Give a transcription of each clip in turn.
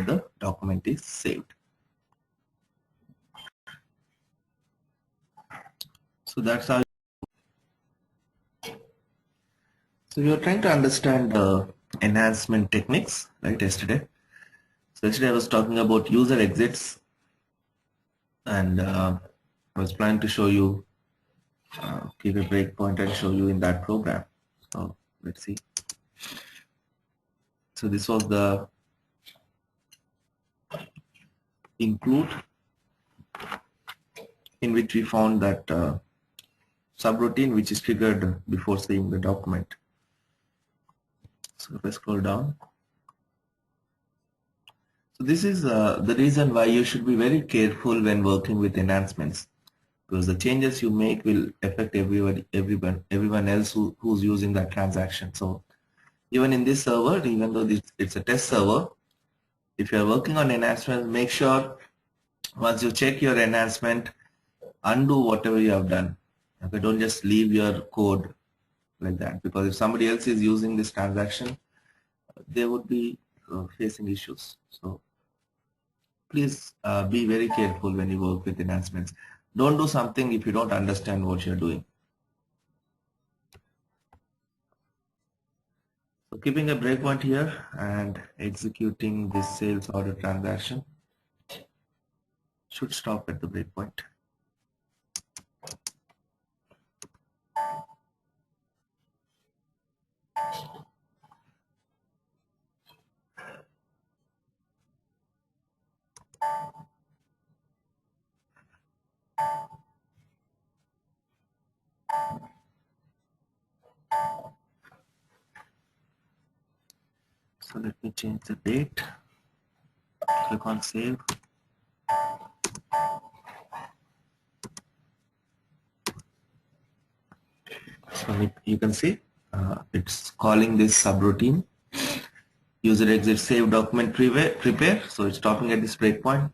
the document is saved. So that's how. So you're trying to understand enhancement techniques, right? Yesterday. So yesterday I was talking about user exits, and I was planning to show you, give a breakpoint and show you in that program. So let's see. So this was the include, in which we found that subroutine which is triggered before saving the document. So if I scroll down, so this is the reason why you should be very careful when working with enhancements, because the changes you make will affect everyone else who's using that transaction. So even in this server, even though it's a test server, if you're working on enhancements, make sure once you check your enhancement, undo whatever you have done. Okay, don't just leave your code like that, because if somebody else is using this transaction, they would be facing issues. So please be very careful when you work with enhancements. Don't do something if you don't understand what you're doing. So keeping a breakpoint here and executing this sales order transaction should stop at the breakpoint. So let me change the date, click on save. So you can see it's calling this subroutine user exit save document prepare. So it's stopping at this breakpoint.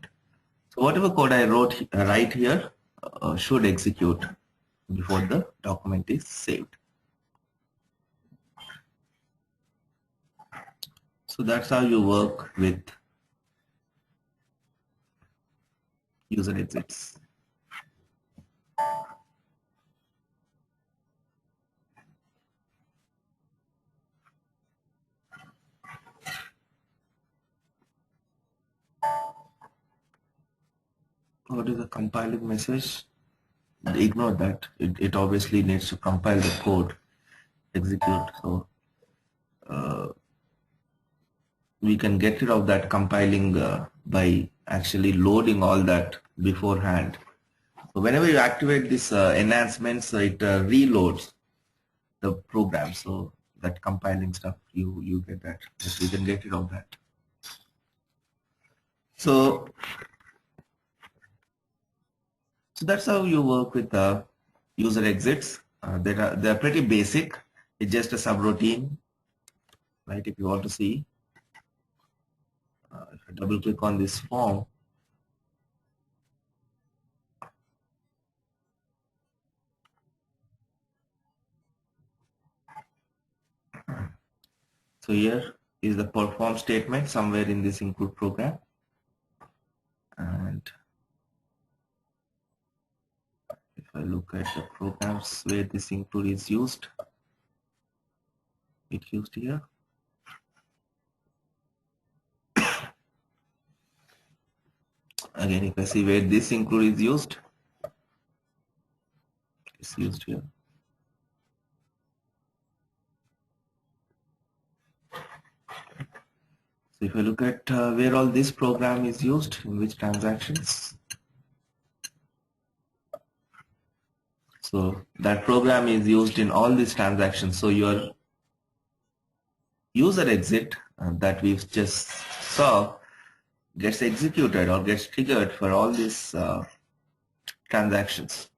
So whatever code I write here should execute before the document is saved. So that's how you work with user exits. What is the compiling message? Ignore that. It obviously needs to compile the code, execute. So we can get rid of that compiling by actually loading all that beforehand. So whenever you activate this enhancements, it reloads the program. So that compiling stuff, you get that. Yes, we can get rid of that. So that's how you work with user exits. They're pretty basic. It's just a subroutine, right? If you want to see, if I double click on this form, so here is the perform statement somewhere in this include program, and if I look at the programs where this include is used, it's used here. Again, if I see where this include is used, it's used here. So if I look at where all this program is used, in which transactions, so that program is used in all these transactions. So your user exit that we've just saw gets executed or gets triggered for all these transactions.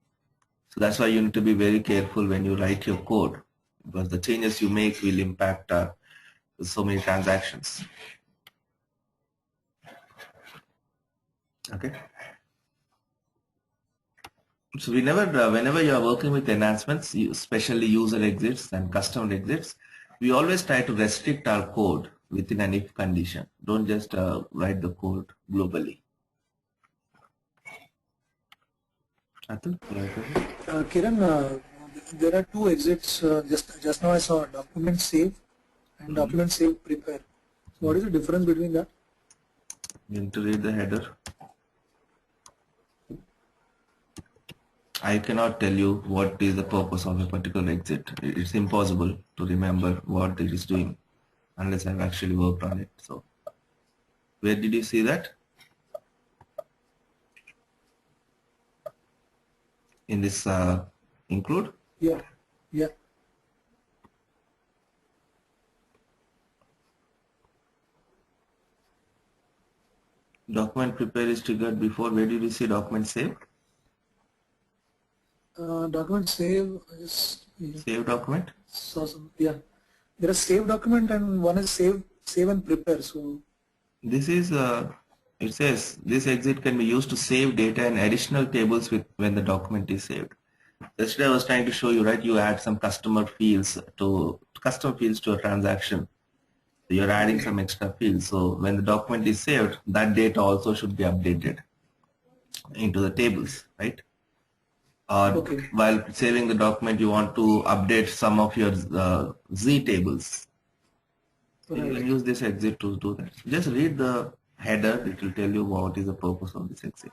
So that's why you need to be very careful when you write your code, because the changes you make will impact so many transactions. Okay. So whenever you are working with enhancements, especially user exits and customer exits, we always try to restrict our code within an if condition. Don't just write the code globally. Atul, Kiran, there are two exits. Just now I saw document save and document save prepare. So what is the difference between that? You need to read the header. I cannot tell you what is the purpose of a particular exit. It's impossible to remember what it is doing unless I've actually worked on it. So, where did you see that? In this include? Yeah, yeah. Document prepare is triggered before. Where did you see document save? Document save is Save document? so yeah. There is save document and one is save and prepare. So this is it says this exit can be used to save data in additional tables with when the document is saved. Yesterday I was trying to show you, right? You add some customer fields to a transaction. So you're adding some extra fields. So when the document is saved, that data also should be updated into the tables, right? Or while saving the document, you want to update some of your Z tables. So you can use this exit to do that. Just read the header. It will tell you what is the purpose of this exit.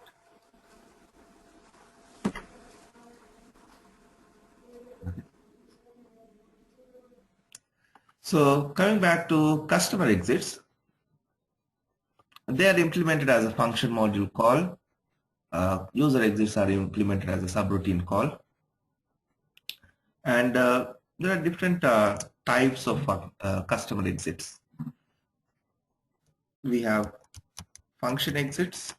So coming back to customer exits, they are implemented as a function module call. User exits are implemented as a subroutine call. And there are different types of customer exits. We have function exits.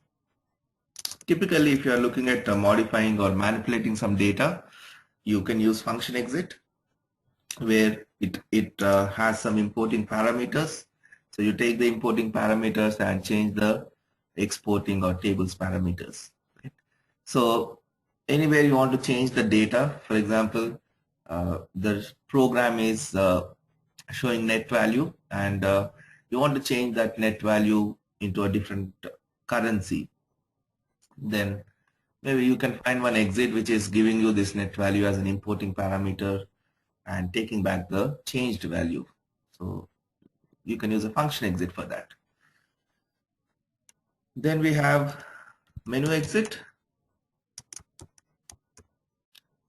Typically, if you are looking at modifying or manipulating some data, you can use function exit, where it has some importing parameters. So you take the importing parameters and change the exporting or tables parameters. Right? So anywhere you want to change the data, for example, the program is showing net value, and you want to change that net value into a different currency, then maybe you can find one exit which is giving you this net value as an importing parameter and taking back the changed value. So you can use a function exit for that. Then we have menu exit,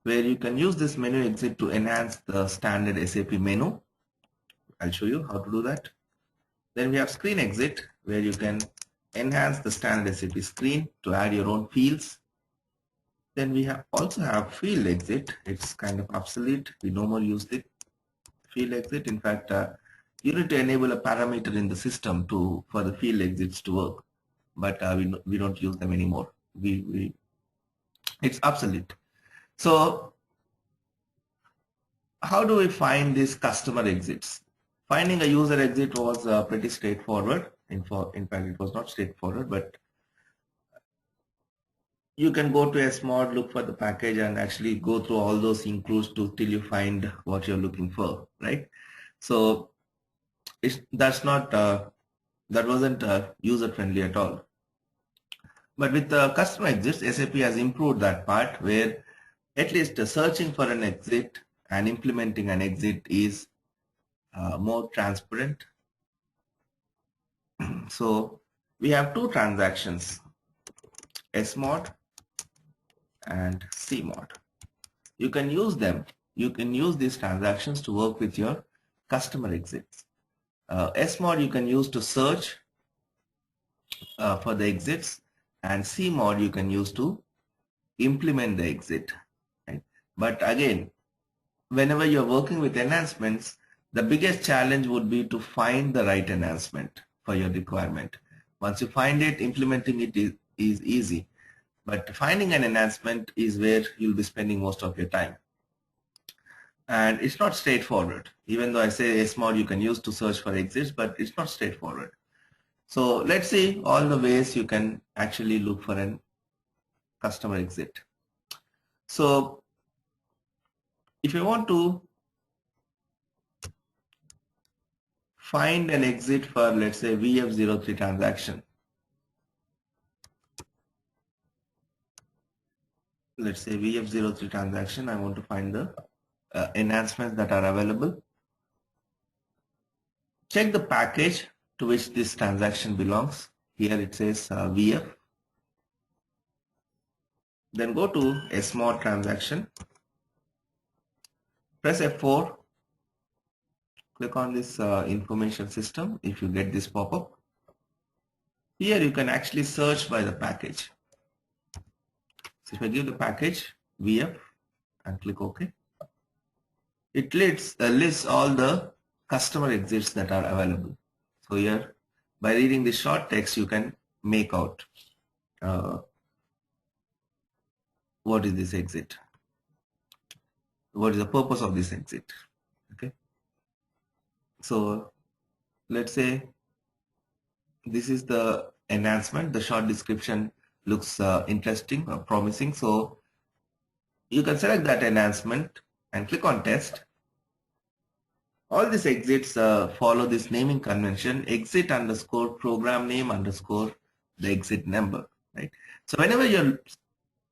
where you can use this menu exit to enhance the standard SAP menu. I'll show you how to do that. Then we have screen exit, where you can enhance the standard SAP screen to add your own fields. Then we also have field exit. It's kind of obsolete. We no more use the field exit. In fact, you need to enable a parameter in the system for the field exits to work, but we don't use them anymore. It's obsolete. So how do we find these customer exits? Finding a user exit was pretty straightforward. In fact, it was not straightforward, but you can go to SMOD, look for the package, and actually go through all those includes till you find what you're looking for, right? So that wasn't user friendly at all. But with the customer exits, SAP has improved that part, where at least searching for an exit and implementing an exit is more transparent. So we have two transactions, SMOD and CMOD. You can use them. You can use these transactions to work with your customer exits. SMOD you can use to search for the exits, and CMOD you can use to implement the exit. Right? But again, whenever you're working with enhancements, the biggest challenge would be to find the right enhancement for your requirement. Once you find it, implementing it is easy. But finding an enhancement is where you'll be spending most of your time. And it's not straightforward. Even though I say SMOD you can use to search for exits, but it's not straightforward. So let's see all the ways you can actually look for an customer exit. So if you want to find an exit for, let's say, VF03 transaction. Let's say VF03 transaction, I want to find the enhancements that are available. Check the package to which this transaction belongs. Here it says VF. Then go to SMOD transaction. Press F4. Click on this information system if you get this pop-up. Here you can actually search by the package. So if I give the package VF and click OK, it lists all the customer exits that are available. So here, by reading the short text, you can make out what is this exit, what is the purpose of this exit. Okay, so let's say this is the enhancement. The short description looks interesting or promising, so you can select that enhancement and click on test. All these exits follow this naming convention, exit underscore program name underscore the exit number, right? So whenever you're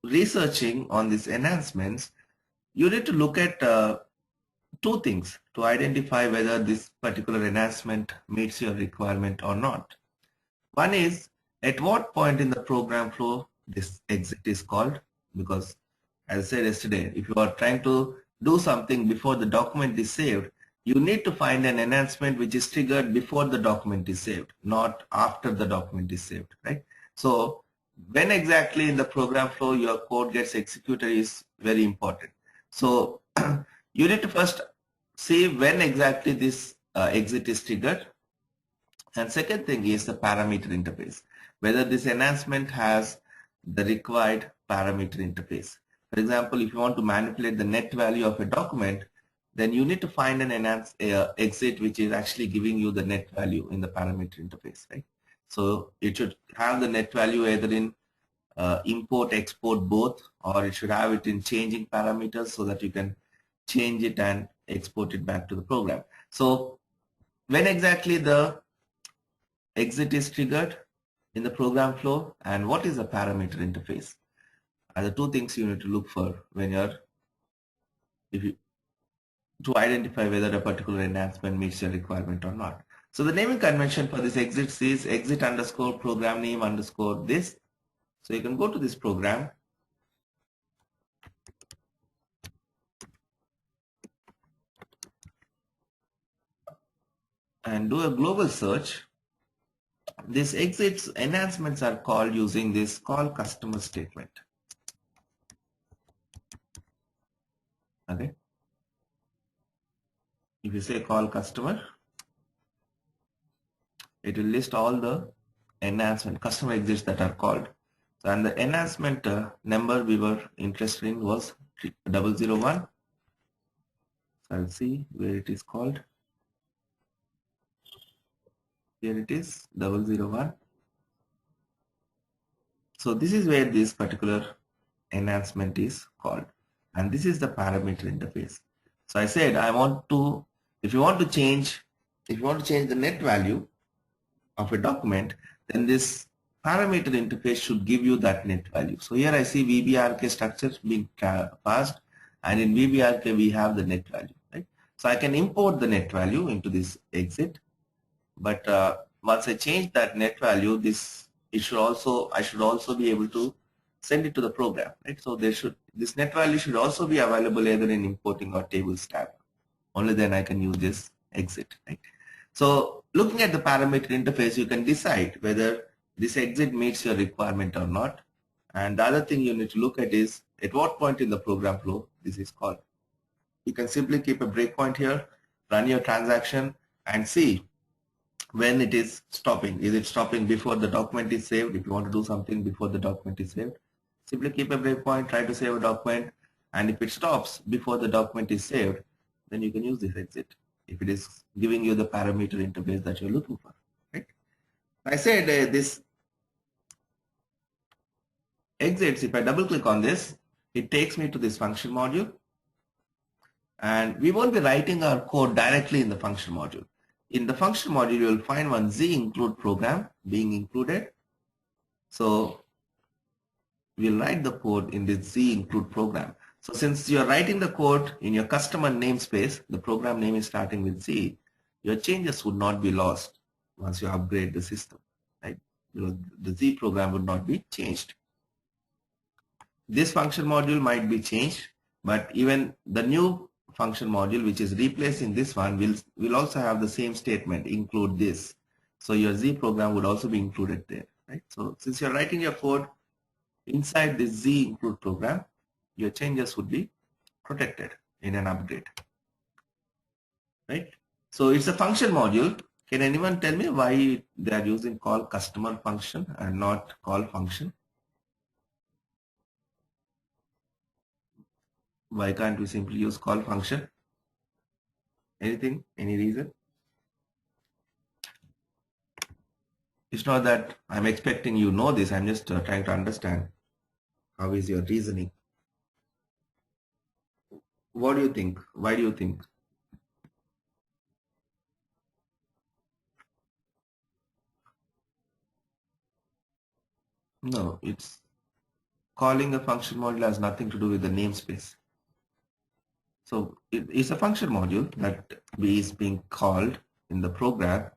researching on these enhancements, you need to look at two things to identify whether this particular enhancement meets your requirement or not. One is, at what point in the program flow this exit is called, because as I said yesterday, if you are trying to do something before the document is saved, you need to find an enhancement which is triggered before the document is saved, not after the document is saved, right? So when exactly in the program flow your code gets executed is very important. So you need to first see when exactly this exit is triggered. And second thing is the parameter interface, whether this enhancement has the required parameter interface. For example, if you want to manipulate the net value of a document, then you need to find an exit which is actually giving you the net value in the parameter interface, right? So it should have the net value either in import, export, both, or it should have it in changing parameters so that you can change it and export it back to the program. So when exactly the exit is triggered in the program flow and what is the parameter interface are the two things you need to look for when you're to identify whether a particular enhancement meets your requirement or not. So the naming convention for this exits is exit underscore program name underscore this. So you can go to this program and do a global search. These exits enhancements are called using this call customer statement. Okay. If you say call customer, it will list all the enhancement customer exits that are called. So, and the enhancement number we were interested in was 001. So I'll see where it is called. Here it is 001. So this is where this particular enhancement is called, and this is the parameter interface. So I said I want to, if you want to change the net value of a document, then this parameter interface should give you that net value. So here I see VBRK structure being passed, and in VBRK we have the net value, right? So I can import the net value into this exit, but once I change that net value, I should also be able to send it to the program, right? So this net value should also be available either in importing or tables tab. Only then I can use this exit, right? So looking at the parameter interface, you can decide whether this exit meets your requirement or not. And the other thing you need to look at is at what point in the program flow this is called. You can simply keep a breakpoint here, run your transaction, and see when it is stopping. Is it stopping before the document is saved? If you want to do something before the document is saved, simply keep a breakpoint, try to save a document, and if it stops before the document is saved, then you can use this exit if it is giving you the parameter interface that you're looking for, right? I said this exits, if I double click on this, it takes me to this function module, and we won't be writing our code directly in the function module. in the function module, you will find one Z include program being included. So we'll write the code in this Z include program. So since you're writing the code in your customer namespace, the program name is starting with Z, your changes would not be lost once you upgrade the system, right? Because the Z program would not be changed. This function module might be changed, but even the new function module which is replacing this one will also have the same statement, include this. So your Z program would also be included there, right? So since you're writing your code inside this Z include program, your changes would be protected in an upgrade, right? So it's a function module. Can anyone tell me why they are using call customer function and not call function? Why can't we simply use call function? Anything? Any reason? It's not that I'm expecting you know this. I'm just trying to understand how is your reasoning. What do you think? Why do you think? No, it's calling a function module has nothing to do with the namespace. So it's a function module that is being called in the program.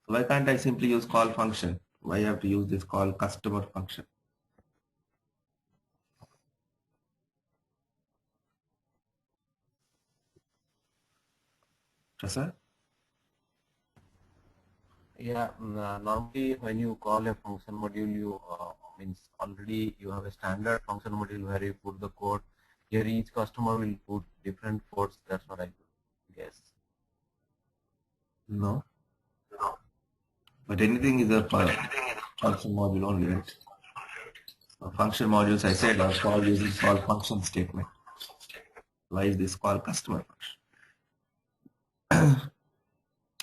So why can't I simply use call function? Why have to use this call customer function? Prasad? Yeah, normally when you call a function module, you means already you have a standard function module where you put the code. Here each customer will put different codes. That's what I guess. No. But anything is a function module only, right? Function modules, I said, are called using call function statement. Why is this called customer function?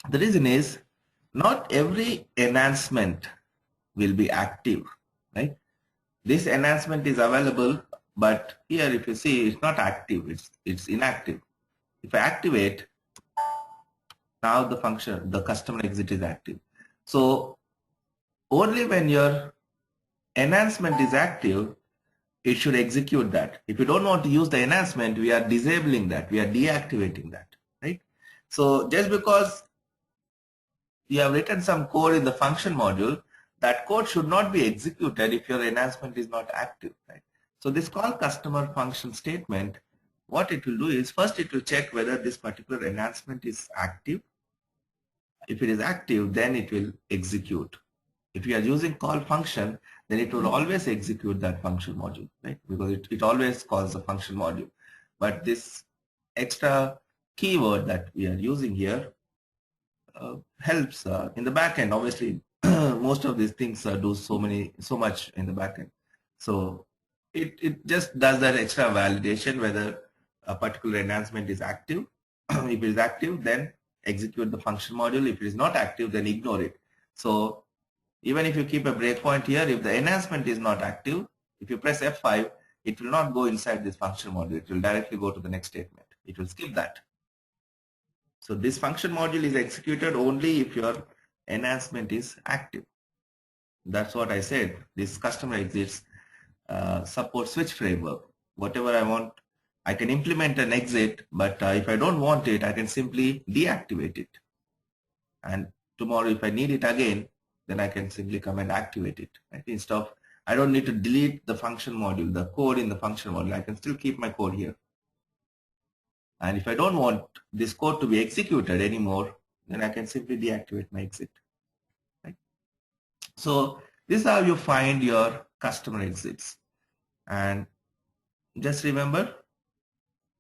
The reason is not every enhancement will be active, right? This enhancement is available, but here if you see it's not active, it's inactive. If I activate, now the function, the customer exit is active. So only when your enhancement is active, it should execute that. If you don't want to use the enhancement, we are disabling that, we are deactivating that, right? So just because you have written some code in the function module, that code should not be executed if your enhancement is not active, right? So this call customer function statement, what it will do is first it will check whether this particular enhancement is active. If it is active, then it will execute. If you are using call function, then it will always execute that function module, right? Because it always calls the function module. But this extra keyword that we are using here helps in the back end. Obviously, most of these things do so much in the back end. So it just does that extra validation whether a particular enhancement is active. If it is active, then execute the function module. If it is not active, then ignore it. So even if you keep a breakpoint here, if the enhancement is not active, if you press F5, it will not go inside this function module. It will directly go to the next statement. It will skip that. So this function module is executed only if your enhancement is active. That's what I said. This customer exits support switch framework. Whatever I want, I can implement an exit, but if I don't want it, I can simply deactivate it. And tomorrow, if I need it again, then I can simply come and activate it. Right? Instead of, I don't need to delete the function module, the code in the function module. I can still keep my code here. And if I don't want this code to be executed anymore, then I can simply deactivate my exit. Right? So this is how you find your customer exits. And just remember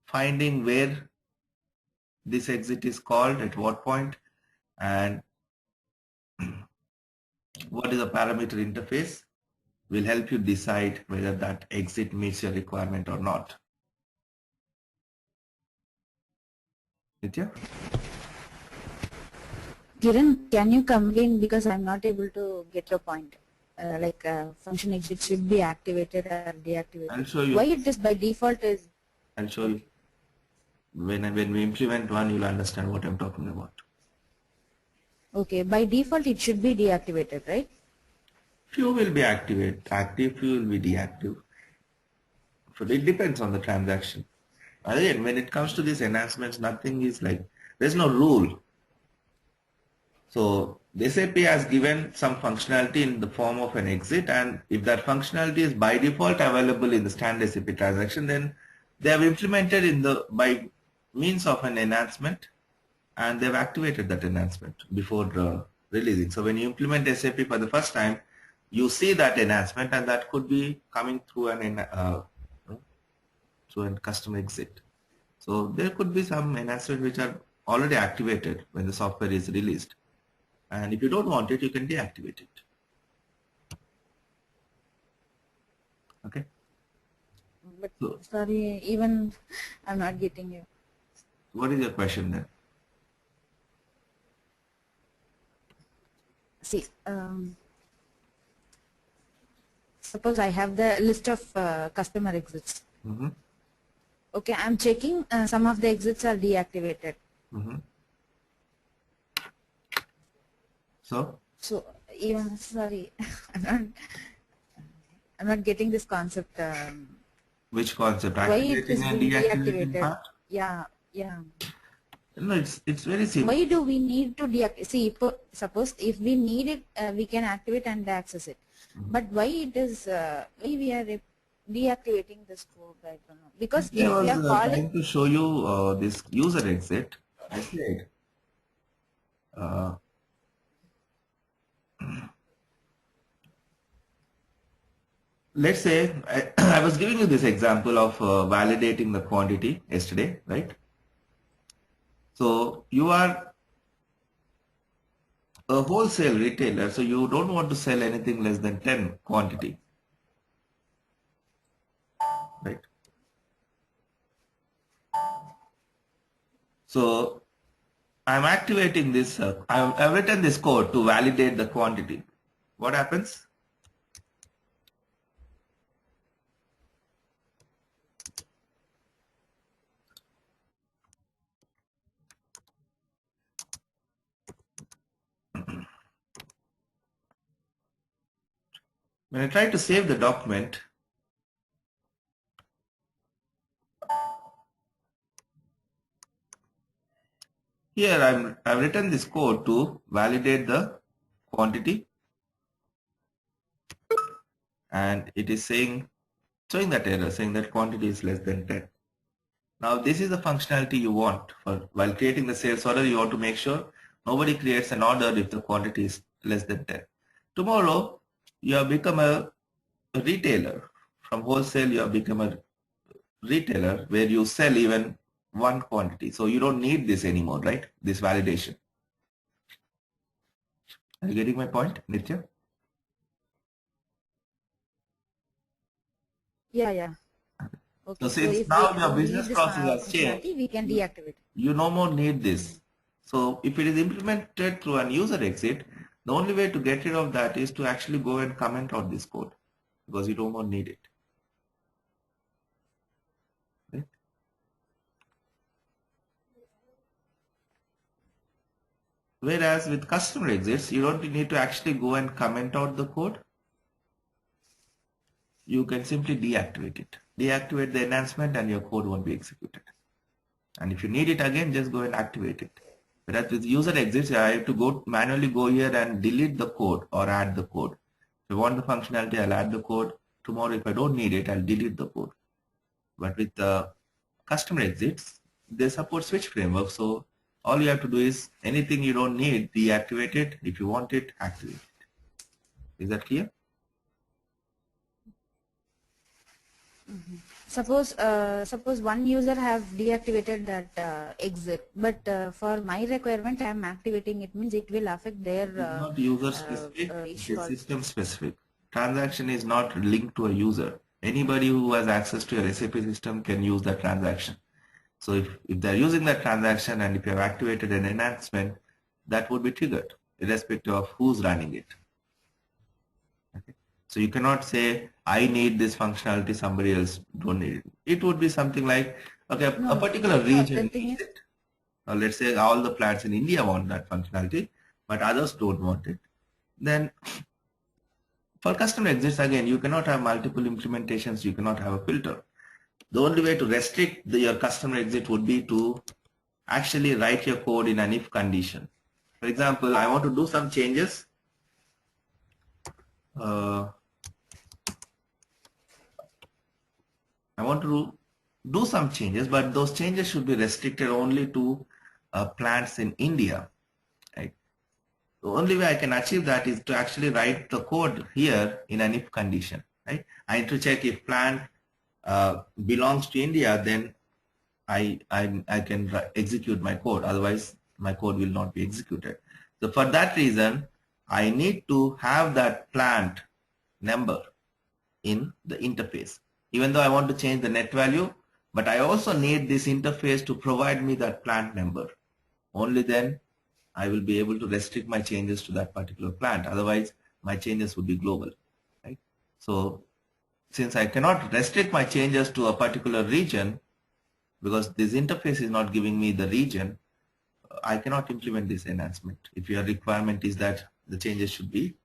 finding where this exit is called, at what point, and what is the parameter interface will help you decide whether that exit meets your requirement or not. Nitya? Kiran, can you come in because I'm not able to get your point. Function exit should be activated or deactivated. I'll show you. Why it is by default is? I'll show you. When we implement one, you'll understand what I'm talking about. Okay, by default it should be deactivated, right? Few will be active, few will be deactive. So it depends on the transaction. Again, when it comes to these enhancements, nothing is like, there's no rule. So the SAP has given some functionality in the form of an exit, and if that functionality is by default available in the standard SAP transaction, then they have implemented in the by means of an enhancement, and they've activated that enhancement before releasing. So when you implement SAP for the first time, you see that enhancement, and that could be coming through through a custom exit. So there could be some enhancements which are already activated when the software is released. And if you don't want it, you can deactivate it. Okay. But So sorry, even I'm not getting you. what is your question then? See, suppose I have the list of customer exits. Mm-hmm. Okay, I'm checking some of the exits are deactivated. Mm-hmm. So So even sorry, I'm not getting this concept. which concept? Why it Activating is and being deactivating deactivated? part? Yeah, yeah. No, it's very simple. Why do we need to deactivate? See, suppose if we need it, we can activate and access it. But why it is? Why we are deactivating this code? I don't know. Because Actually, I if we was are calling, trying to show you this user exit. I said, let's say I was giving you this example of validating the quantity yesterday, right? So you are a wholesale retailer, so you don't want to sell anything less than 10 quantity, right? So I'm activating this, I've written this code to validate the quantity. What happens? When I try to save the document, here I've written this code to validate the quantity, and it is showing that error, saying that quantity is less than 10. Now this is the functionality you want for while creating the sales order. You want to make sure nobody creates an order if the quantity is less than 10. Tomorrow you have become a retailer. From wholesale you have become a retailer where you sell even one quantity. So you don't need this anymore, right? This validation. Are you getting my point, Nitya? yeah, yeah. Okay, So so since if now we your need business this process has changed, functionality, we can deactivate. you no more need this. So if it is implemented through an user exit, the only way to get rid of that is to actually go and comment on this code, because you don't more need it. Right? Whereas with customer exits, you don't need to actually go and comment out the code. You can simply deactivate it. Deactivate the enhancement and your code won't be executed. And if you need it again, just go and activate it. Whereas with user exits, I have to manually go here and delete the code or add the code. If I want the functionality, I'll add the code. Tomorrow, if I don't need it, I'll delete the code. But with the customer exits, they support switch framework. So all you have to do is anything you don't need, deactivate it. If you want it, activate it. Is that clear? Suppose one user have deactivated that exit, but for my requirement I am activating it, means it will affect their It's not user specific, issue it's also. system specific. Transaction is not linked to a user. Anybody who has access to your SAP system can use that transaction. So if they're using that transaction and if you have activated an enhancement, that would be triggered irrespective of who's running it. Okay. So you cannot say, I need this functionality, somebody else don't need it. It would be something like, okay, a particular region needs it. Let's say all the plants in India want that functionality, but others don't want it. Then for customer exits, again, you cannot have multiple implementations, you cannot have a filter. The only way to restrict your customer exit would be to actually write your code in an if condition. For example, I want to do some changes. I want to do some changes, but those changes should be restricted only to plants in India. Right? The only way I can achieve that is to actually write the code here in an if condition. Right? I need to check if plant belongs to India, then I can execute my code. Otherwise, my code will not be executed. So for that reason, I need to have that plant number in the interface. Even though I want to change the net value, but I also need this interface to provide me that plant number. Only then I will be able to restrict my changes to that particular plant. Otherwise, my changes would be global. Right? So since I cannot restrict my changes to a particular region, because this interface is not giving me the region, I cannot implement this enhancement. If your requirement is that the changes should be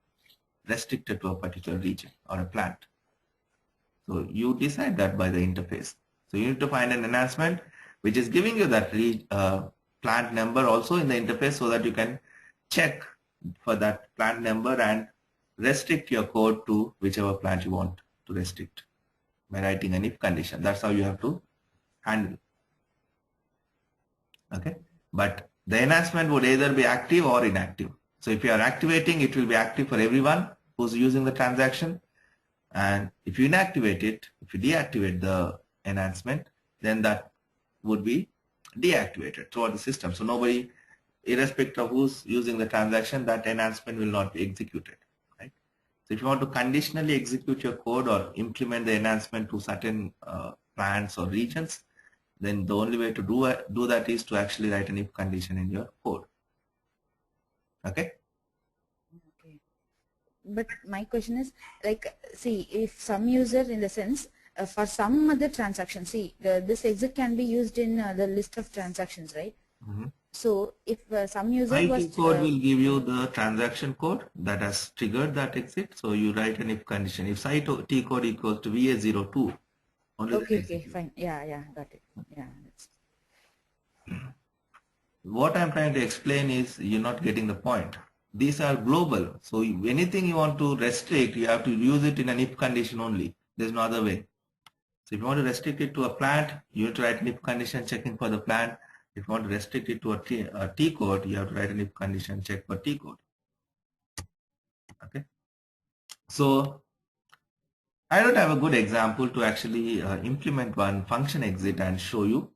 restricted to a particular region or a plant. So you decide that by the interface. So you need to find an enhancement which is giving you that plant number also in the interface, so that you can check for that plant number and restrict your code to whichever plant you want to restrict by writing an if condition. That's how you have to handle. Okay, but the enhancement would either be active or inactive. So if you are activating, it will be active for everyone who's using the transaction. And if you inactivate it, if you deactivate the enhancement, then that would be deactivated throughout the system. So nobody, irrespective of who's using the transaction, that enhancement will not be executed. Right? So if you want to conditionally execute your code or implement the enhancement to certain plants or regions, then the only way to do that is to actually write an if condition in your code. Okay? Okay. But my question is, like, see, if some user, in the sense, for some other transaction, see, this exit can be used in the list of transactions, right? Mm-hmm. So if some user IT code will give you the transaction code that has triggered that exit. So you write an if condition. If site T code equals to VA02, only okay, fine. Yeah, got it. Yeah. What I'm trying to explain is you're not getting the point. These are global. So anything you want to restrict, you have to use it in an if condition only. There's no other way. So if you want to restrict it to a plant, you have to write an if condition checking for the plant. If you want to restrict it to a T code, you have to write an if condition check for T code. Okay. So I don't have a good example to actually implement one function exit and show you.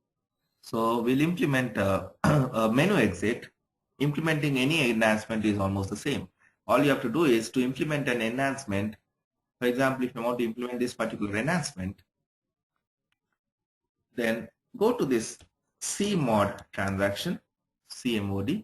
So we'll implement a menu exit. Implementing any enhancement is almost the same. All you have to do is to implement an enhancement. For example, if you want to implement this particular enhancement, then go to this CMOD transaction, CMOD.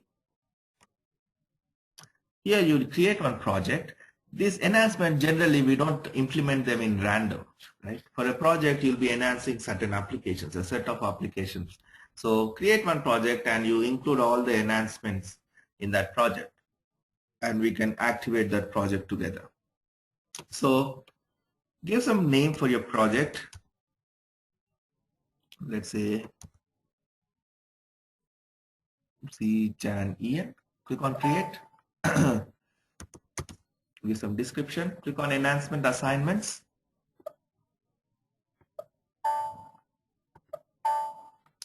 Here you will create one project. This enhancement, generally we don't implement them in random, right? For a project, you'll be enhancing certain applications, a set of applications. So create one project and you include all the enhancements in that project, and we can activate that project together. So give some name for your project. Let's say CJAN-EN. Click on create. Give some description. Click on enhancement assignments.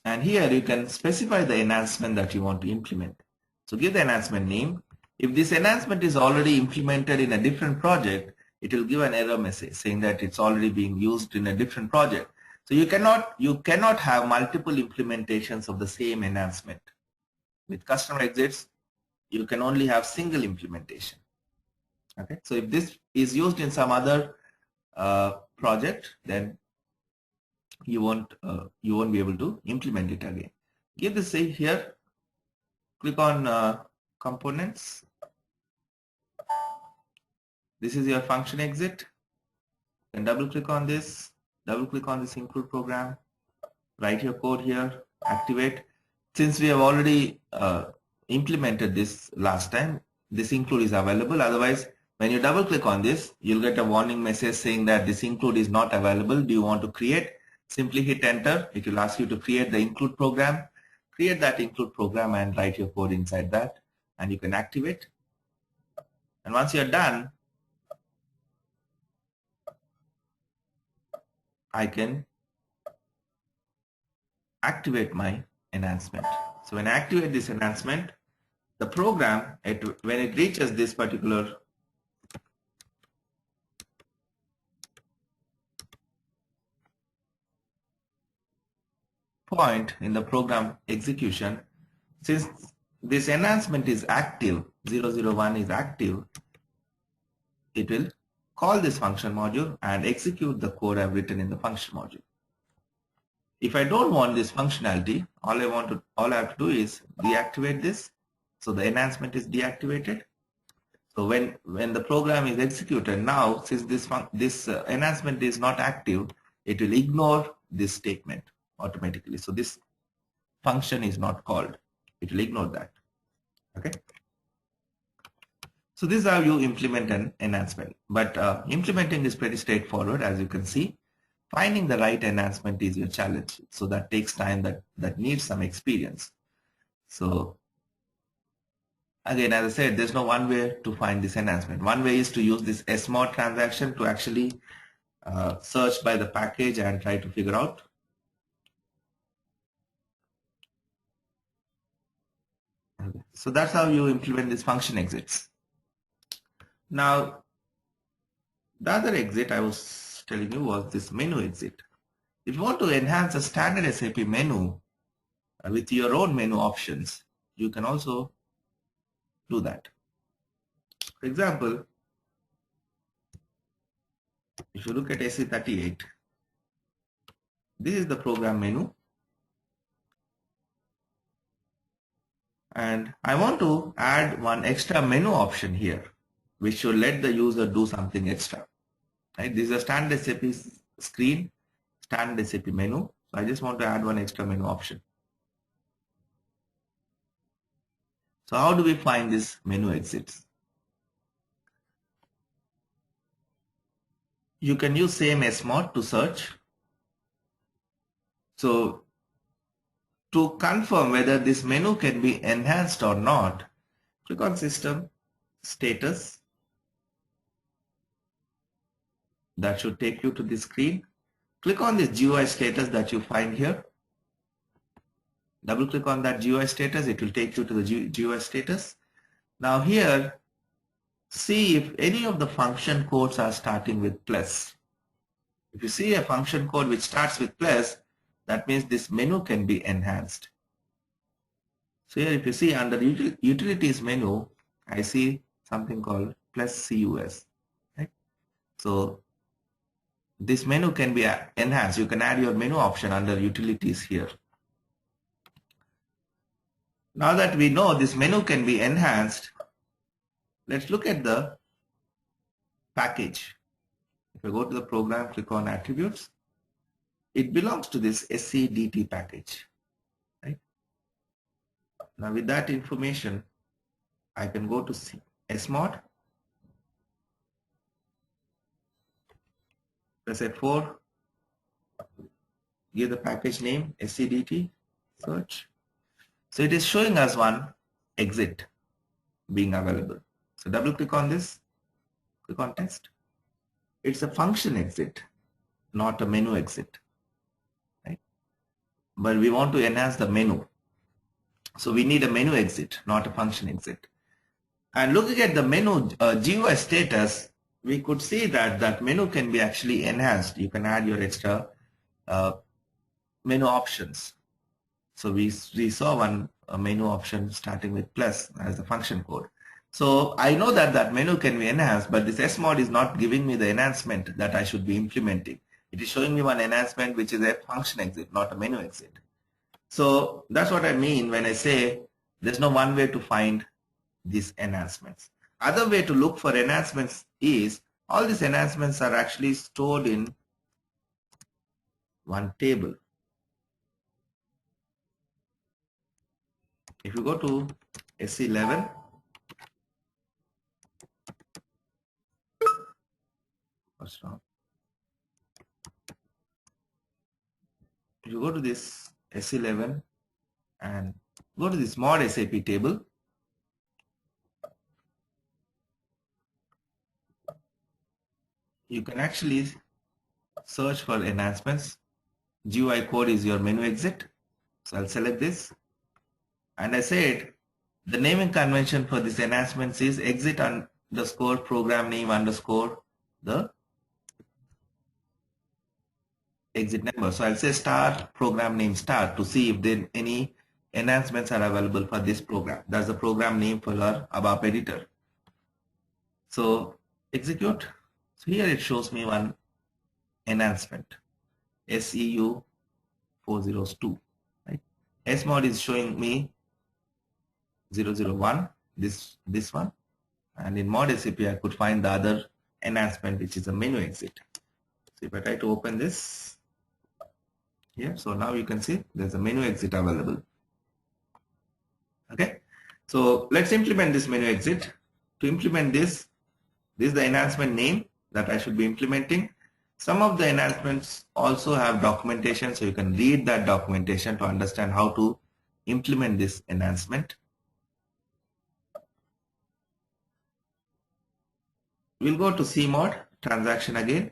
And here you can specify the enhancement that you want to implement. So give the enhancement name. If this enhancement is already implemented in a different project, it will give an error message saying that it's already being used in a different project. So you cannot have multiple implementations of the same enhancement. With customer exits, you can only have single implementation. Okay. So if this is used in some other project, then you won't be able to implement it again. Give this here. Click on components. This is your function exit. And double click on this. Double click on this include program. Write your code here. Activate. Since we have already implemented this last time, this include is available. Otherwise, when you double click on this, you'll get a warning message saying that this include is not available. Do you want to create? Simply hit enter. It will ask you to create the include program. Create that include program and write your code inside that, and you can activate. And once you're done, I can activate my enhancement. So when I activate this enhancement, the program, when it reaches this particular point in the program execution, since this enhancement is active, 001 is active, it will call this function module and execute the code I've written in the function module. If I don't want this functionality, all I have to do is deactivate this. So the enhancement is deactivated. So when the program is executed, now since this enhancement is not active, it will ignore this statement automatically. So this function is not called. It will ignore that. Okay. So this is how you implement an enhancement. But implementing is pretty straightforward, as you can see. Finding the right enhancement is your challenge. So that takes time, that needs some experience. So again, as I said, there's no one way to find this enhancement. One way is to use this SMOD transaction to actually search by the package and try to figure out. Okay. So that's how you implement this function exits. Now, the other exit I was telling you was this menu exit. If you want to enhance a standard SAP menu with your own menu options, you can also do that. For example, if you look at SE38, this is the program menu, and I want to add one extra menu option here, which should let the user do something extra. Right? This is a standard SAP screen, standard SAP menu. So I just want to add one extra menu option. So how do we find this menu exits? You can use same SMOD to search. So to confirm whether this menu can be enhanced or not, click on System, Status. That should take you to the screen. Click on this GUI status that you find here. Double click on that GUI status. It will take you to the GUI status. Now here, see if any of the function codes are starting with plus. If you see a function code which starts with plus, that means this menu can be enhanced. So here if you see under utilities menu, I see something called plus CUS. Right? So this menu can be enhanced. You can add your menu option under utilities here. Now that we know this menu can be enhanced, let's look at the package. If I go to the program, click on attributes, it belongs to this SCDT package. Right? Now with that information, I can go to SMOD, press F4, give the package name SCDT, search. So it is showing us one exit being available. So double click on this, click on test. It's a function exit, not a menu exit. Right? But we want to enhance the menu. So we need a menu exit, not a function exit. And looking at the menu GUI status, we could see that that menu can be actually enhanced. You can add your extra menu options. So we saw one menu option starting with plus as the function code. So I know that that menu can be enhanced, but this SMOD is not giving me the enhancement that I should be implementing. It is showing me one enhancement which is a function exit, not a menu exit. So that's what I mean when I say there's no one way to find these enhancements. Other way to look for enhancements is all these enhancements are actually stored in one table. If you go to SC11, First round. You go to this S11 and go to this mod SAP table. You can actually search for enhancements. GUI code is your menu exit. So I'll select this. And I said the naming convention for this enhancements is exit underscore program name underscore the exit number. So I'll say start program name start to see if there any enhancements are available for this program. That's the program name for our ABAP editor. So execute. So here it shows me one enhancement, SEU 402. Right? SMOD is showing me 001, this one, and in mod SAP I could find the other enhancement, which is a menu exit. So if I try to open this here, so now you can see there's a menu exit available. Okay, so let's implement this menu exit. To implement this is the enhancement name that I should be implementing. Some of the enhancements also have documentation, so you can read that documentation to understand how to implement this enhancement. We'll go to CMOD transaction again.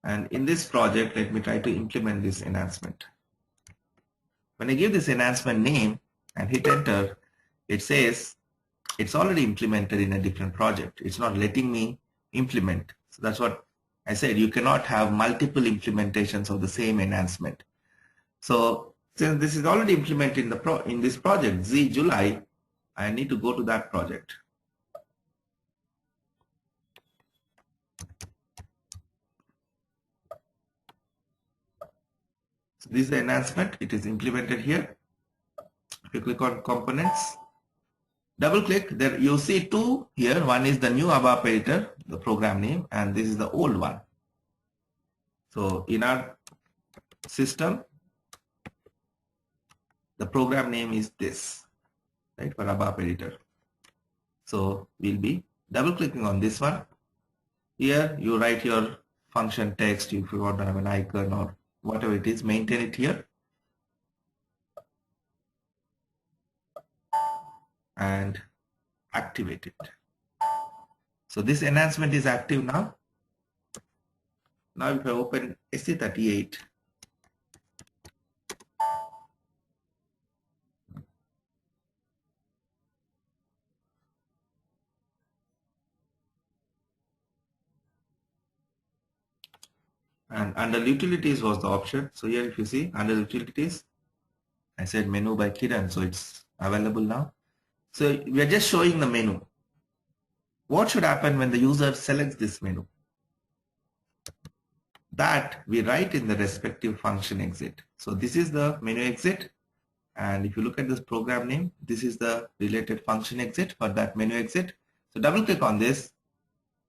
And in this project, let me try to implement this enhancement. When I give this enhancement name and hit enter, it says it's already implemented in a different project. It's not letting me implement. So that's what I said. You cannot have multiple implementations of the same enhancement. So since this is already implemented in this project, Z July, I need to go to that project. So this is the enhancement. It is implemented here. If you click on components, double click, there you see two here. One is the new ABAP editor, the program name, and this is the old one. So in our system, the program name is this, right, for ABAP editor. So we'll be double clicking on this one. Here you write your function text. If you want to have an icon or whatever it is, maintain it here. And activate it. So this enhancement is active now. Now if I open SC38, and under utilities was the option. So here if you see under utilities, I said menu by Kiran, so it's available now. So we are just showing the menu. What should happen when the user selects this menu? That we write in the respective function exit. So this is the menu exit, and if you look at this program name, this is the related function exit for that menu exit. So double click on this.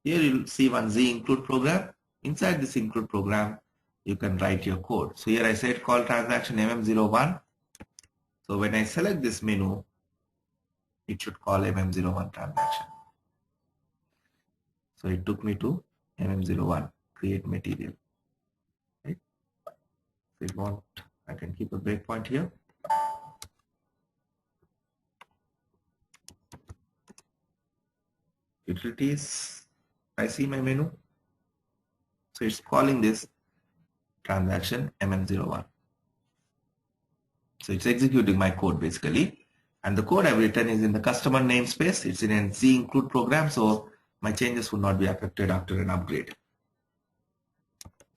Here you'll see one Z include program. Inside this include program, you can write your code. So here I said call transaction MM01. So when I select this menu, it should call MM01 transaction. So it took me to MM01, create material. Right? So if you want, I can keep a breakpoint here. Utilities, I see my menu. So it's calling this transaction MM01. So it's executing my code basically. And the code I've written is in the customer namespace. It's in a Z include program. So my changes will not be affected after an upgrade.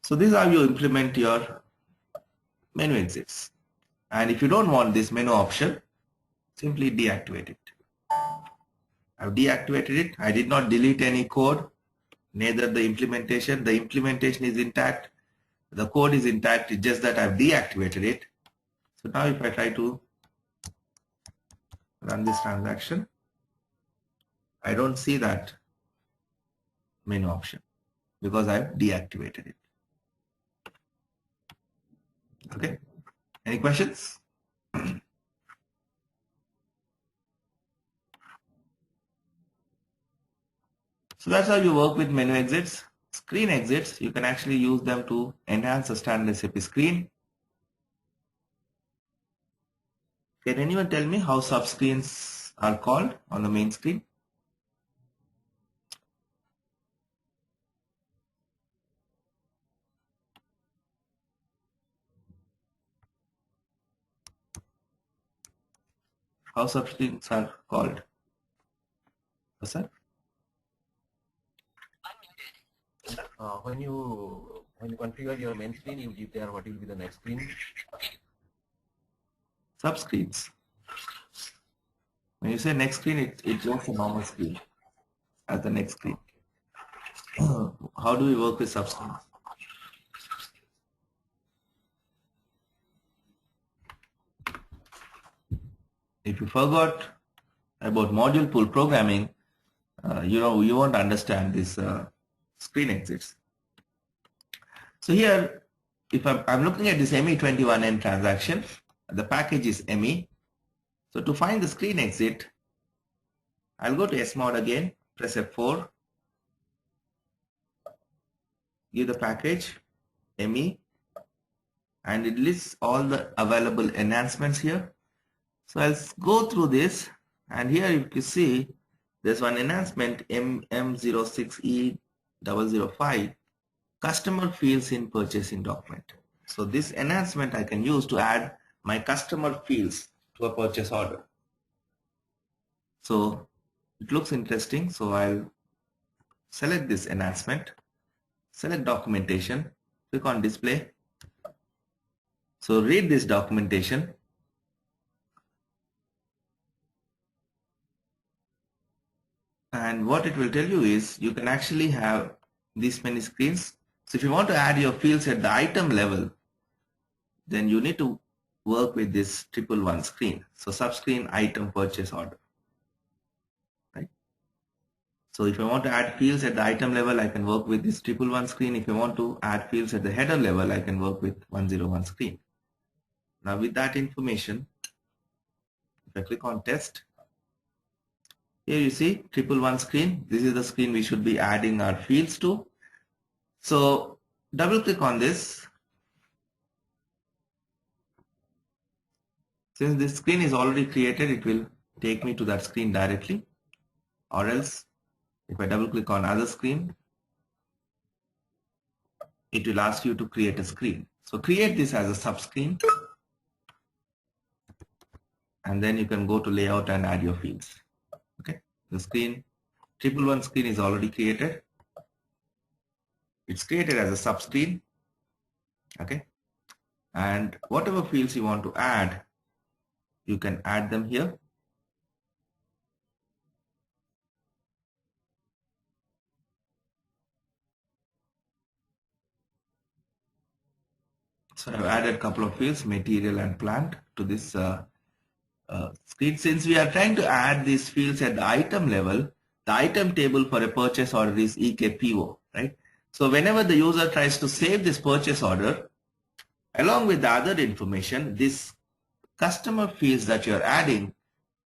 So this is how you implement your menu exits. And if you don't want this menu option, simply deactivate it. I've deactivated it. I did not delete any code, neither the implementation. The implementation is intact. The code is intact. It's just that I've deactivated it. So now if I try to run this transaction, I don't see that menu option because I've deactivated it. Okay. Any questions? So that's how you work with menu exits. Screen exits, you can actually use them to enhance a standard SAP screen. Can anyone tell me how subscreens are called on the main screen? How subscreens are called? Yes, sir? When you configure your main screen, you give there what will be the next screen. Subscreens. When you say next screen, it's just a normal screen as the next screen. How do we work with subscreens? If you forgot about module pool programming, you won't understand this screen exits. So here, if I'm looking at this ME21N transaction, the package is ME. So to find the screen exit, I'll go to SMOD again, press F4, give the package ME, and it lists all the available enhancements here. So I'll go through this, and here you can see there's one enhancement M06E005, customer fields in purchasing document. So this enhancement I can use to add my customer fields to a purchase order. So it looks interesting. So I'll select this enhancement, select documentation, click on display. So read this documentation. And what it will tell you is you can actually have this many screens. So if you want to add your fields at the item level, then you need to work with this 111 screen. So subscreen item purchase order. Right? So if I want to add fields at the item level, I can work with this 111 screen. If I want to add fields at the header level, I can work with 101 screen. Now with that information, if I click on test, here you see 111 screen. This is the screen we should be adding our fields to. So double click on this. Since this screen is already created, it will take me to that screen directly. Or else, if I double click on other screen, it will ask you to create a screen. So create this as a sub-screen. And then you can go to layout and add your fields. Okay. The screen, 111 screen is already created. It's created as a sub-screen. Okay. And whatever fields you want to add, you can add them here. So I've added a couple of fields, material and plant, to this screen. Since we are trying to add these fields at the item level, the item table for a purchase order is EKPO, right? So whenever the user tries to save this purchase order, along with the other information, this customer fields that you're adding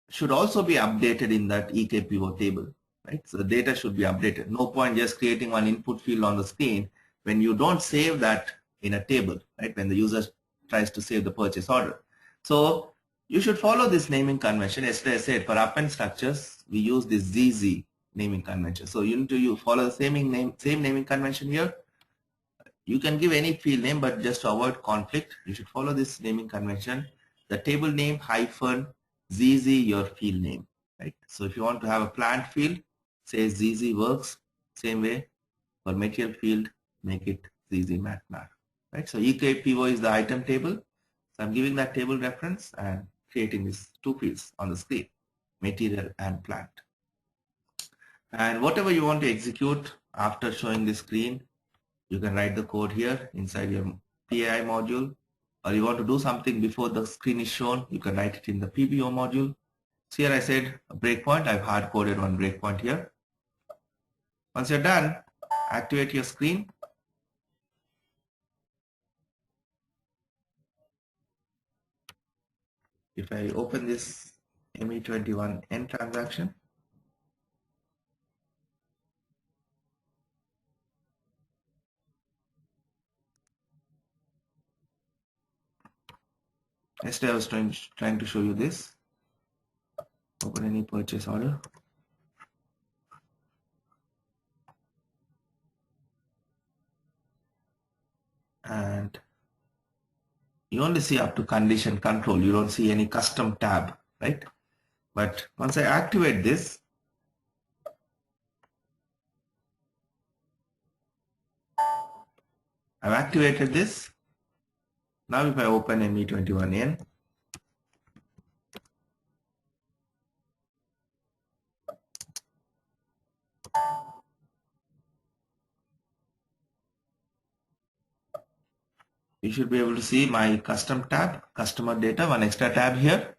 should also be updated in that EKPO table, right? So the data should be updated. No point just creating one input field on the screen when you don't save that in a table, right? When the user tries to save the purchase order. So you should follow this naming convention. Yesterday I said for append structures, we use this ZZ naming convention. So you need to follow the same naming convention here. You can give any field name, but just to avoid conflict, you should follow this naming convention. The table name hyphen ZZ your field name, right? So if you want to have a plant field, say ZZ works. Same way for material field, make it ZZ mat, right? So EKPO is the item table. So I'm giving that table reference and creating these two fields on the screen, material and plant. And whatever you want to execute after showing the screen, you can write the code here inside your PAI module, or you want to do something before the screen is shown, you can write it in the PBO module. So here I said a breakpoint, I've hard coded one breakpoint here. Once you're done, activate your screen. If I open this ME21N transaction, Yesterday I was trying to show you this. Open any purchase order. And you only see up to condition control. You don't see any custom tab, right? But once I activate this, I've activated this. Now if I open ME21N, you should be able to see my custom tab, customer data, one extra tab here.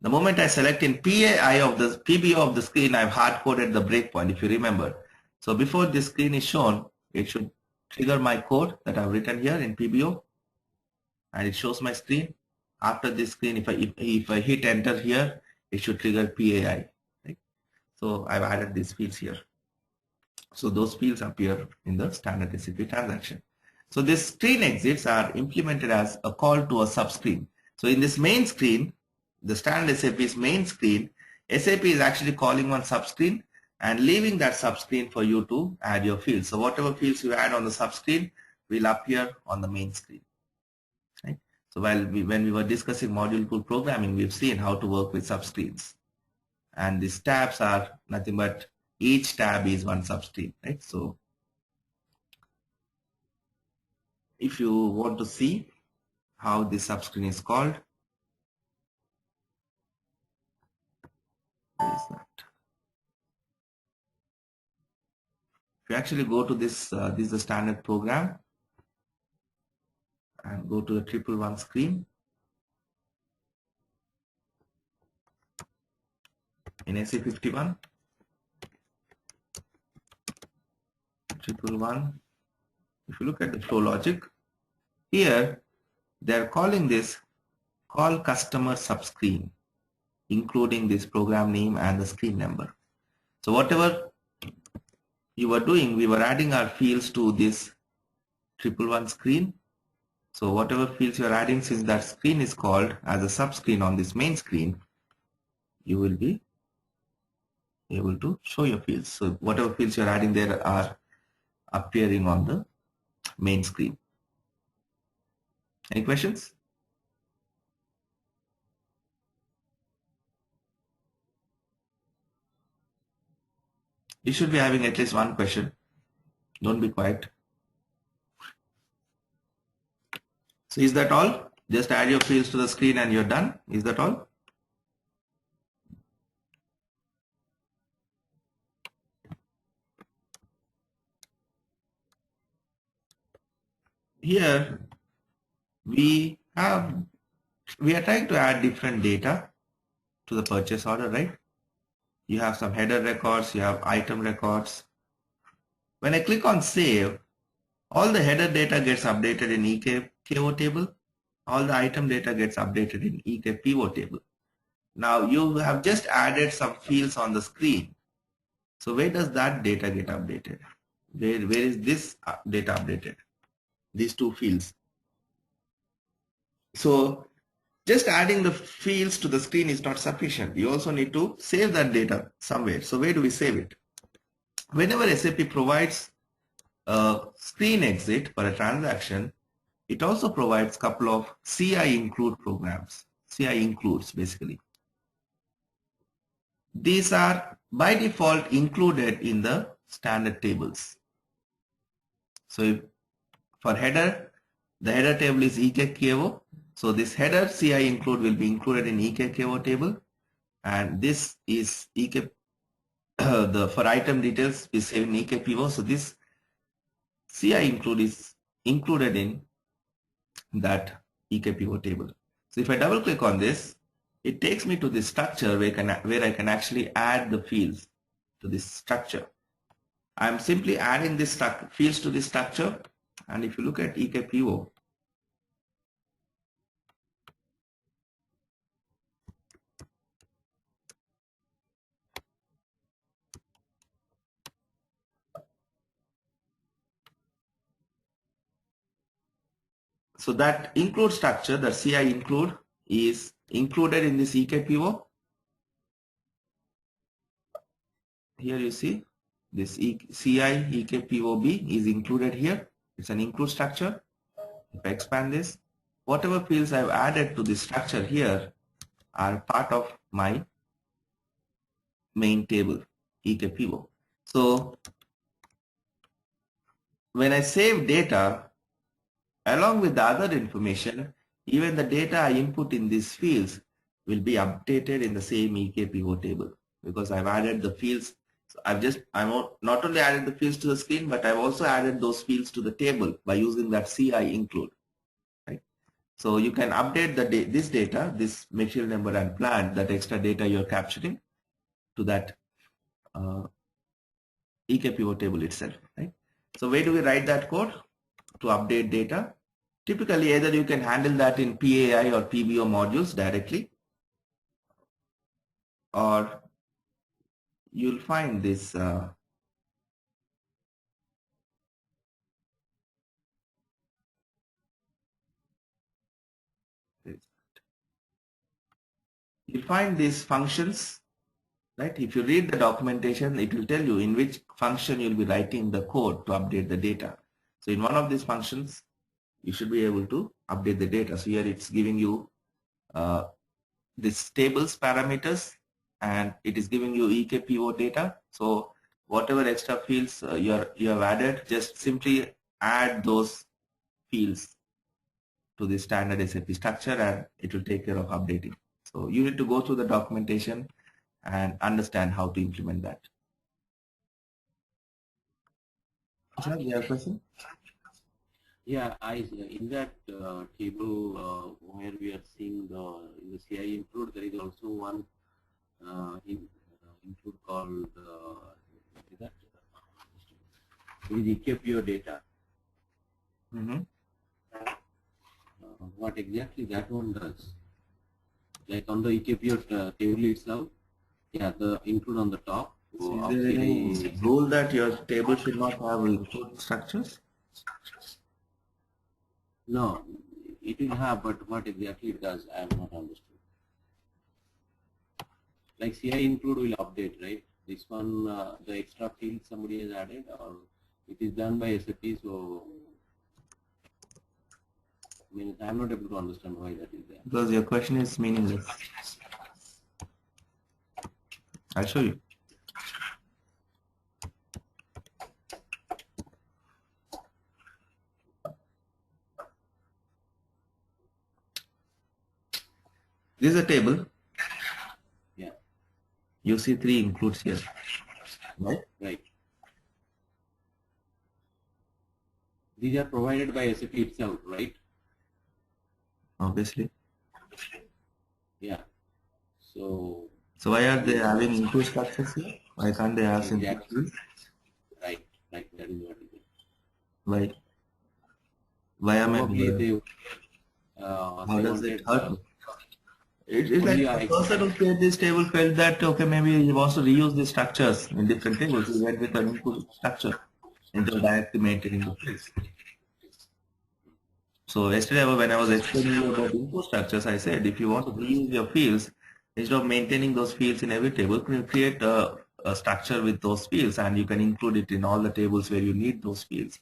The moment I select in PAI of the PBO of the screen, I've hard coded the breakpoint, if you remember. So before this screen is shown, it should trigger my code that I've written here in PBO, and it shows my screen. After this screen, if I hit enter here, it should trigger PAI. Right? So I've added these fields here. So those fields appear in the standard SAP transaction. So these screen exits are implemented as a call to a subscreen. So in this main screen, the standard SAP's main screen, SAP is actually calling one subscreen and leaving that subscreen for you to add your fields. So whatever fields you add on the subscreen will appear on the main screen. Right? So when we were discussing module pool programming, we've seen how to work with subscreens. And these tabs are nothing but each tab is one subscreen, right? So if you want to see how this subscreen is called, where is that? If you actually go to this, this is the standard program, and go to the 111 screen. In SE51, 111, if you look at the flow logic, here they are calling this call customer subscreen, including this program name and the screen number. So whatever you were doing, we were adding our fields to this 111 screen. So whatever fields you are adding, since that screen is called as a subscreen on this main screen, you will be able to show your fields. So whatever fields you are adding there are appearing on the main screen. Any questions? You should be having at least one question. Don't be quiet. So is that all? Just add your fields to the screen and you're done. Is that all? Here we are trying to add different data to the purchase order, right? You have some header records, you have item records. When I click on save, all the header data gets updated in EKKO table. All the item data gets updated in EKPO table. Now you have just added some fields on the screen. So where does that data get updated? Where is this data updated? These two fields. So just adding the fields to the screen is not sufficient. You also need to save that data somewhere. So where do we save it? Whenever SAP provides a screen exit for a transaction, it also provides a couple of CI include programs. CI includes basically. These are by default included in the standard tables. So if for header, the header table is EKKO. So this header CI include will be included in EKKO table, and this is EK for item details is saved in EKPO. So this CI include is included in that EKPO table. So if I double click on this, it takes me to this structure where I can actually add the fields to this structure. I'm simply adding this fields to this structure, and if you look at EKPO, so that include structure, the CI include is included in this EKPO. Here you see this CI EKPOB is included here. It's an include structure. If I expand this, whatever fields I've added to this structure here are part of my main table EKPO. So when I save data along with the other information, even the data I input in these fields will be updated in the same EKPO table, because I've added the fields. So I've not only added the fields to the screen, but I've also added those fields to the table by using that CI include. Right? So you can update this data, this material number and plant, that extra data you're capturing, to that EKPO table itself. Right? So where do we write that code to update data? Typically, either you can handle that in PAI or PBO modules directly, or you'll find this you'll find these functions, right? If you read the documentation, it will tell you in which function you'll be writing the code to update the data. So in one of these functions, you should be able to update the data. So here it's giving you this tables parameters, and it is giving you EKPO data. So whatever extra fields you have added, just simply add those fields to the standard SAP structure, and it will take care of updating. So you need to go through the documentation and understand how to implement that. Sir, you have a question? Yeah, in that table where we are seeing in the CI include, there is also one include called it is EKPO data. What exactly that one does? Like on the EKPO table itself, yeah, the include on the top. So is there any rule that your table should not have include structures? No, it will have, but what exactly it does, I have not understood. Like CI include will update, right? This one, the extra field somebody has added, or it is done by SAP, so I mean, I'm not able to understand why that is there. Because your question is meaningless. I'll show you. This is a table. Yeah. You see 3 includes here, right? Right. These are provided by SAP itself, right? Obviously. Yeah. So why are they having include structures here? Why can't they have simple fields? Right. That is what it is. Why? Why am I? How does it hurt? It's like the person who created this table felt that, okay, maybe he wants to reuse the structures in different tables. He went with an input structure instead of directly maintaining the fields. So yesterday when I was explaining about input structures, I said if you want to reuse your fields, instead of maintaining those fields in every table, you can create a structure with those fields, and you can include it in all the tables where you need those fields.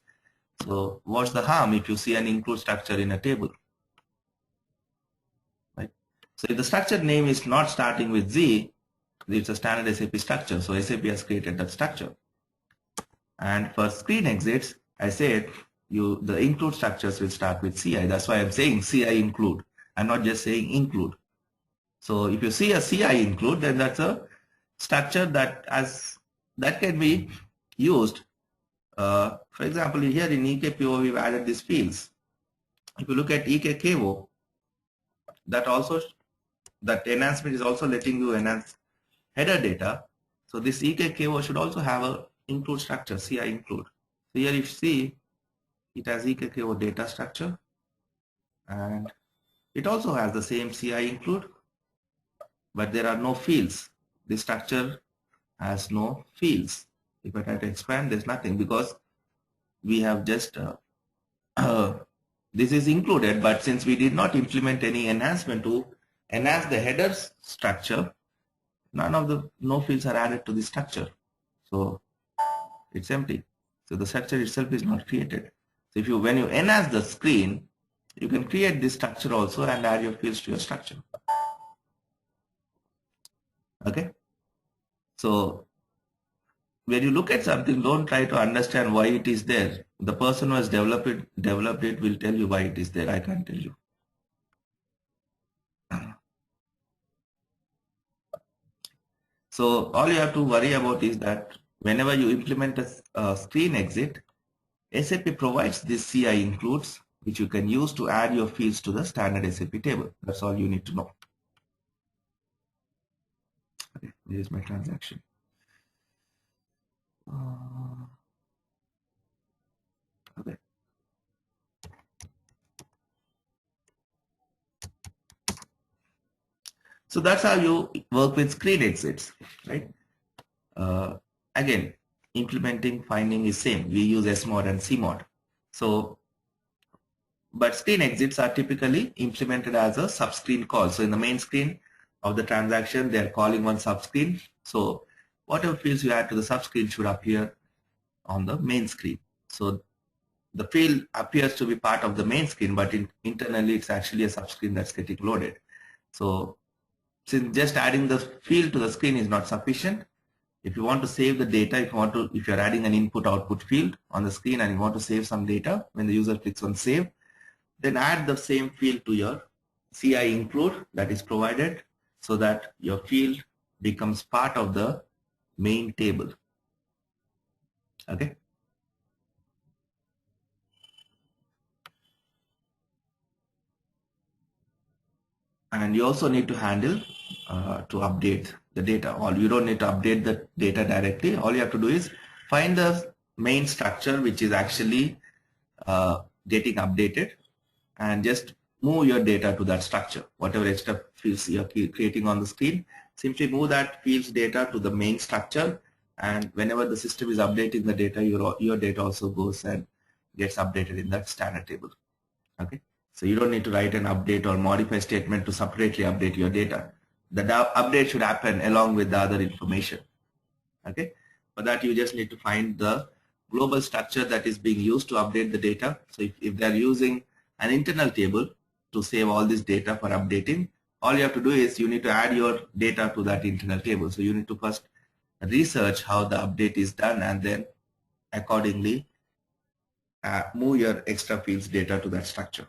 So what's the harm if you see an include structure in a table? Right? So if the structure name is not starting with Z, it's a standard SAP structure. So SAP has created that structure. And for screen exits, I said the include structures will start with CI. That's why I'm saying CI include. I'm not just saying include. So if you see a CI include, then that's a structure that can be used. For example, here in EKPO, we've added these fields. If you look at EKKO, that enhancement is also letting you enhance header data. So this EKKO should also have a include structure, CI include. So here if you see, it has EKKO data structure, and it also has the same CI include, but there are no fields. This structure has no fields. If I try to expand, there's nothing, because we have just this is included, but since we did not implement any enhancement to enhance the headers structure, no fields are added to the structure. So it's empty. So the structure itself is not created. So when you enhance the screen, you can create this structure also and add your fields to your structure. Okay. So when you look at something, don't try to understand why it is there. The person who has developed it will tell you why it is there. I can't tell you. So all you have to worry about is that whenever you implement a screen exit, SAP provides this CI includes, which you can use to add your fields to the standard SAP table. That's all you need to know. Okay, this is my transaction. Okay. So that's how you work with screen exits, right? Again, implementing finding is same. We use SMOD and CMOD. So, but screen exits are typically implemented as a subscreen call. So in the main screen of the transaction, they are calling one subscreen. So whatever fields you add to the subscreen should appear on the main screen. So the field appears to be part of the main screen, but internally it's actually a subscreen that's getting loaded. So since just adding the field to the screen is not sufficient, if you want to save the data, if you're adding an input-output field on the screen and you want to save some data, when the user clicks on save, then add the same field to your CI include that is provided so that your field becomes part of the main table. Okay. And you also need to handle to update the data. Or you don't need to update the data directly. All you have to do is find the main structure which is actually getting updated and just move your data to that structure. Whatever extra fields you're creating on the screen, simply move that fields data to the main structure, and whenever the system is updating the data, your data also goes and gets updated in that standard table. Okay. So you don't need to write an update or modify statement to separately update your data. The update should happen along with the other information. Okay. For that, you just need to find the global structure that is being used to update the data. So if they're using an internal table to save all this data for updating, all you have to do is you need to add your data to that internal table. So you need to first research how the update is done and then accordingly move your extra fields data to that structure.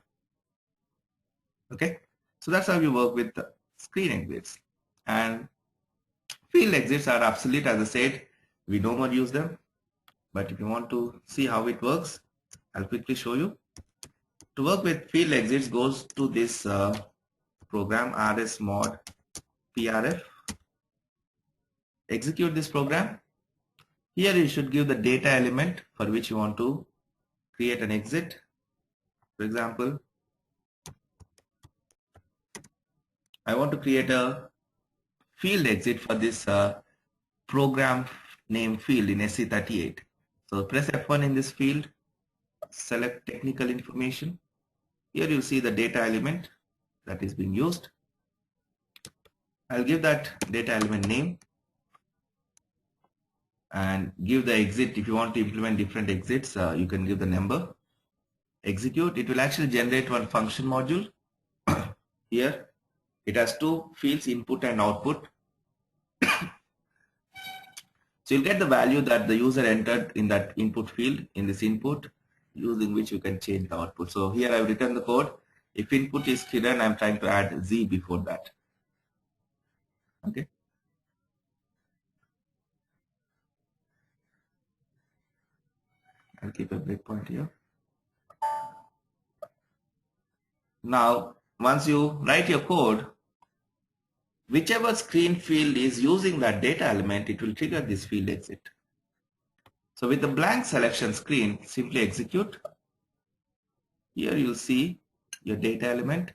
Okay, so that's how we work with the screen exits. And field exits are obsolete, as I said. We no more use them. But if you want to see how it works, I'll quickly show you. To work with field exits, goes to this program rsmod prf. Execute this program. Here you should give the data element for which you want to create an exit. For example, I want to create a field exit for this program name field in SC38. So press F1 in this field, select technical information. Here you see the data element that is being used. I'll give that data element name and give the exit. If you want to implement different exits, you can give the number. Execute. It will actually generate one function module. Here it has two fields, input and output. So you'll get the value that the user entered in that input field in this input, using which you can change the output. So here I've written the code. If input is Kiran, I'm trying to add Z before that. Okay. I'll keep a breakpoint here. Now, once you write your code, whichever screen field is using that data element, it will trigger this field exit. So with the blank selection screen, simply execute. Here you'll see your data element.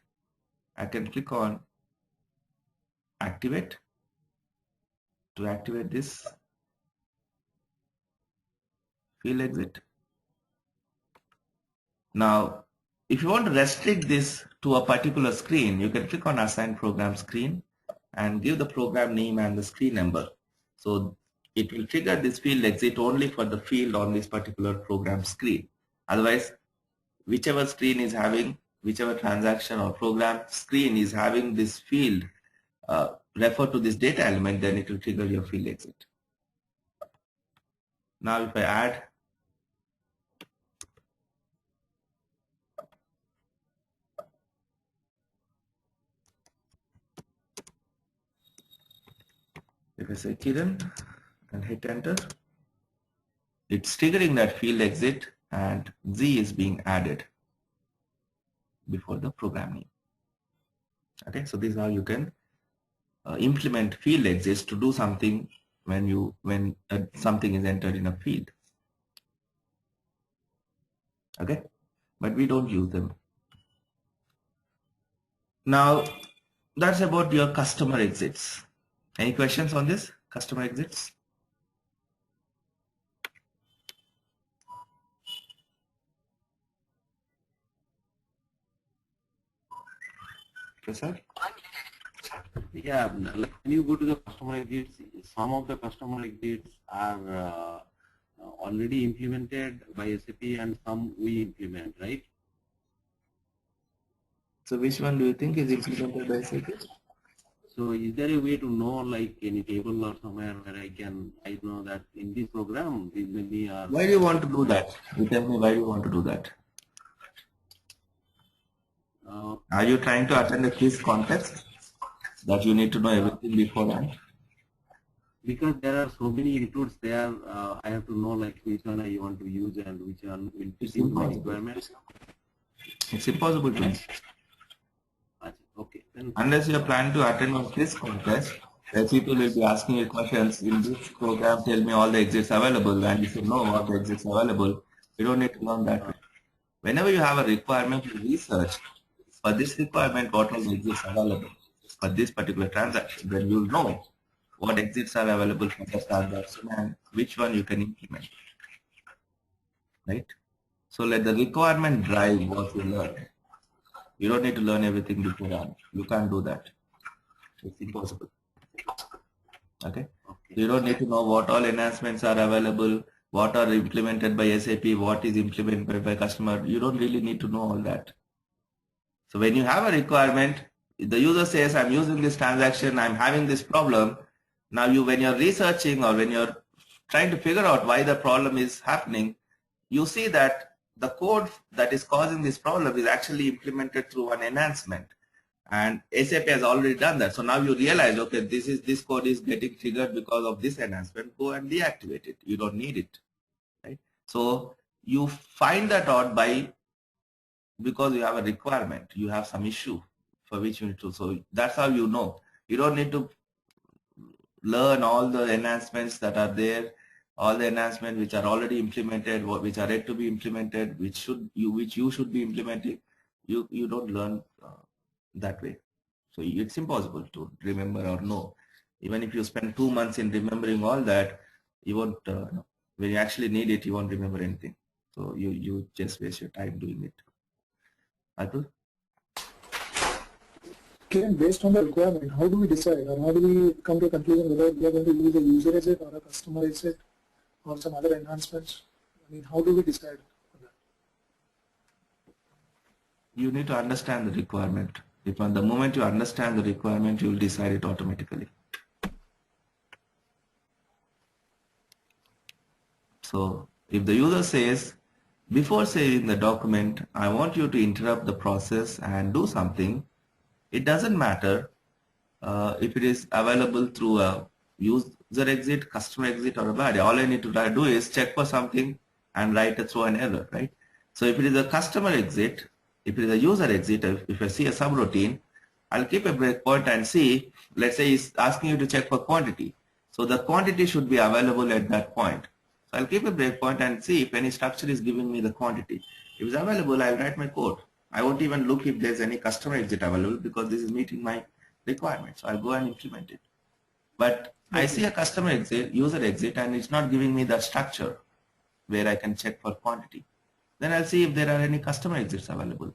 I can click on activate to activate this field exit. Now, if you want to restrict this to a particular screen, you can click on Assign Program Screen and give the program name and the screen number. So it will trigger this field exit only for the field on this particular program screen. Otherwise, whichever screen is having, whichever transaction or program screen is having this field refer to this data element, then it will trigger your field exit. Now if I add if I say Kiran and hit enter, it's triggering that field exit and Z is being added before the program name. Okay, so this is how you can implement field exits to do something when something is entered in a field. Okay, but we don't use them. Now that's about your customer exits. Any questions on this customer exits? Yes, sir. Yeah, like when you go to the customer exits, some of the customer exits are already implemented by SAP and some we implement, right? So which one do you think is implemented by SAP? So is there a way to know, like any table or somewhere where I know that in this program these many are. Why do you want to do that? You tell me why you want to do that. Are you trying to attend a quiz contest that you need to know everything beforehand? Because there are so many inputs there, I have to know like which one I want to use and which one will fit into my requirements. It's impossible to. Okay. Then unless you are planning to attend a quiz contest, where people will be asking you questions in this program, tell me all the exits available, and if you know all the exits available, you don't need to learn that way. Whenever you have a requirement to research, for this requirement, what all the exits available for this particular transaction, then you'll know what exits are available for the transaction and which one you can implement. Right? So let the requirement drive what you learn. You don't need to learn everything beforehand. You can't do that. It's impossible. Okay? You don't need to know what all enhancements are available, what are implemented by SAP, what is implemented by customer. You don't really need to know all that. So when you have a requirement, the user says, I'm using this transaction, I'm having this problem. Now when you're researching or when you're trying to figure out why the problem is happening, you see that the code that is causing this problem is actually implemented through an enhancement. And SAP has already done that. So now you realize, okay, this code is getting triggered because of this enhancement. Go and deactivate it. You don't need it. Right? So you find that out because you have a requirement, you have some issue for which you need to. So that's how you know. You don't need to learn all the enhancements that are there, all the enhancements which are already implemented, which are yet to be implemented, which you should be implementing. You don't learn that way. So it's impossible to remember or know. Even if you spend 2 months in remembering all that, you won't. When you actually need it, you won't remember anything. So you just waste your time doing it. Atul? Okay, based on the requirement, how do we decide or how do we come to a conclusion whether we are going to use a user exit or a customer exit or some other enhancements? I mean, how do we decide on that? You need to understand the requirement. If at the moment you understand the requirement, you will decide it automatically. So if the user says, before saving the document, I want you to interrupt the process and do something, it doesn't matter if it is available through a user exit, customer exit, or a body. All I need to do is check for something and write it through an error, right? So if it is a customer exit, if it is a user exit, if I see a subroutine, I'll keep a breakpoint and see, let's say it's asking you to check for quantity. So the quantity should be available at that point. So I'll keep a breakpoint and see if any structure is giving me the quantity. If it's available, I'll write my code. I won't even look if there's any customer exit available because this is meeting my requirements. So I'll go and implement it. But I see a customer exit, user exit, and it's not giving me the structure where I can check for quantity. Then I'll see if there are any customer exits available.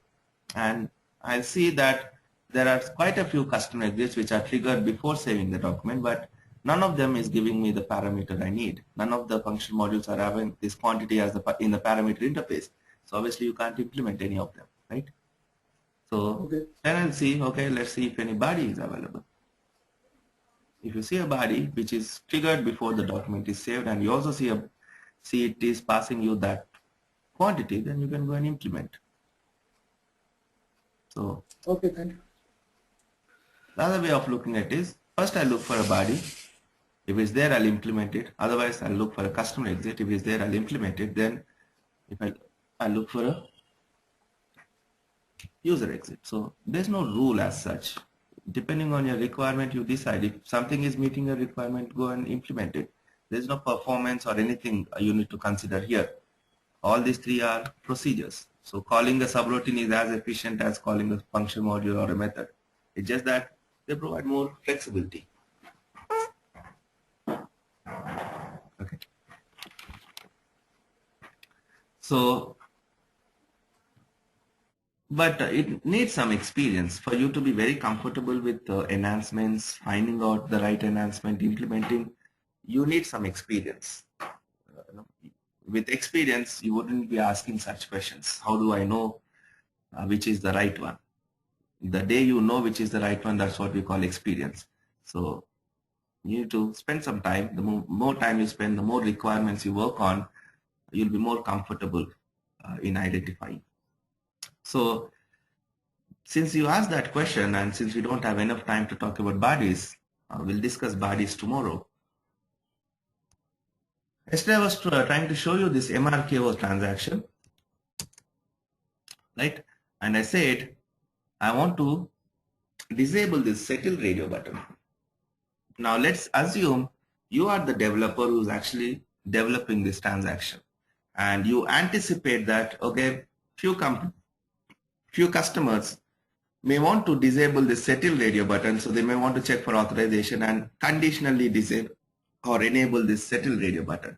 And I'll see that there are quite a few customer exits which are triggered before saving the document, but none of them is giving me the parameter I need. None of the function modules are having this quantity as in the parameter interface. So obviously you can't implement any of them, right? So then I'll see, okay, let's see if any body is available. If you see a body which is triggered before the document is saved, and you also see it is passing you that quantity, then you can go and implement. So okay, thank you. The other way of looking at it is, first I look for a body. If it's there, I'll implement it. Otherwise, I'll look for a customer exit. If it's there, I'll implement it. Then if I'll look for a user exit. So there's no rule as such. Depending on your requirement, you decide. If something is meeting your requirement, go and implement it. There's no performance or anything you need to consider here. All these three are procedures. So calling the subroutine is as efficient as calling a function module or a method. It's just that they provide more flexibility. Okay. So, but it needs some experience for you to be very comfortable with enhancements, finding out the right enhancement, implementing. You need some experience. With experience, you wouldn't be asking such questions. How do I know which is the right one? The day you know which is the right one, that's what we call experience. So you need to spend some time. The more time you spend, the more requirements you work on, you'll be more comfortable in identifying. So since you asked that question, and since we don't have enough time to talk about bodies, we'll discuss bodies tomorrow. Yesterday I was trying to show you this MRKO transaction, right? And I said, I want to disable this settle radio button. Now let's assume you are the developer who's actually developing this transaction, and you anticipate that, okay, few customers may want to disable the settle radio button, so they may want to check for authorization and conditionally disable or enable this settle radio button.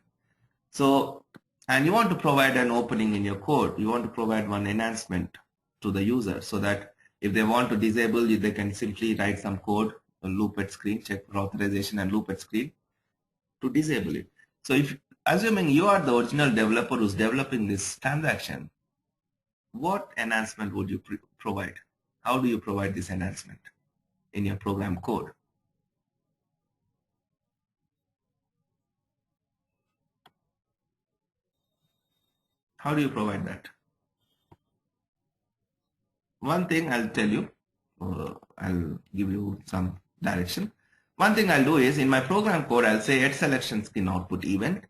So, and you want to provide an opening in your code. You want to provide one enhancement to the user so that if they want to disable it, they can simply write some code, loop at screen, check for authorization and loop at screen to disable it. So if assuming you are the original developer who's developing this transaction, what enhancement would you provide? How do you provide this enhancement in your program code? How do you provide that? One thing I'll tell you, I'll give you some direction. One thing I'll do is in my program code, I'll say add selection screen output event,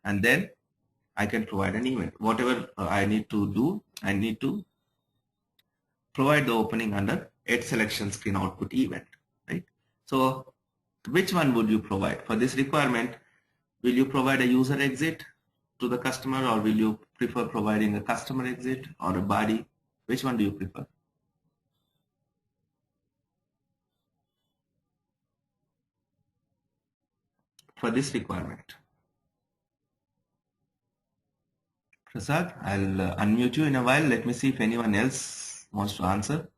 and then I can provide an event. Whatever I need to do, I need to provide the opening under add selection screen output event, right? So which one would you provide? For this requirement, will you provide a user exit to the customer, or will you prefer providing a customer exit or a body? Which one do you prefer? For this requirement. Prasad, I'll unmute you in a while. Let me see if anyone else wants to answer.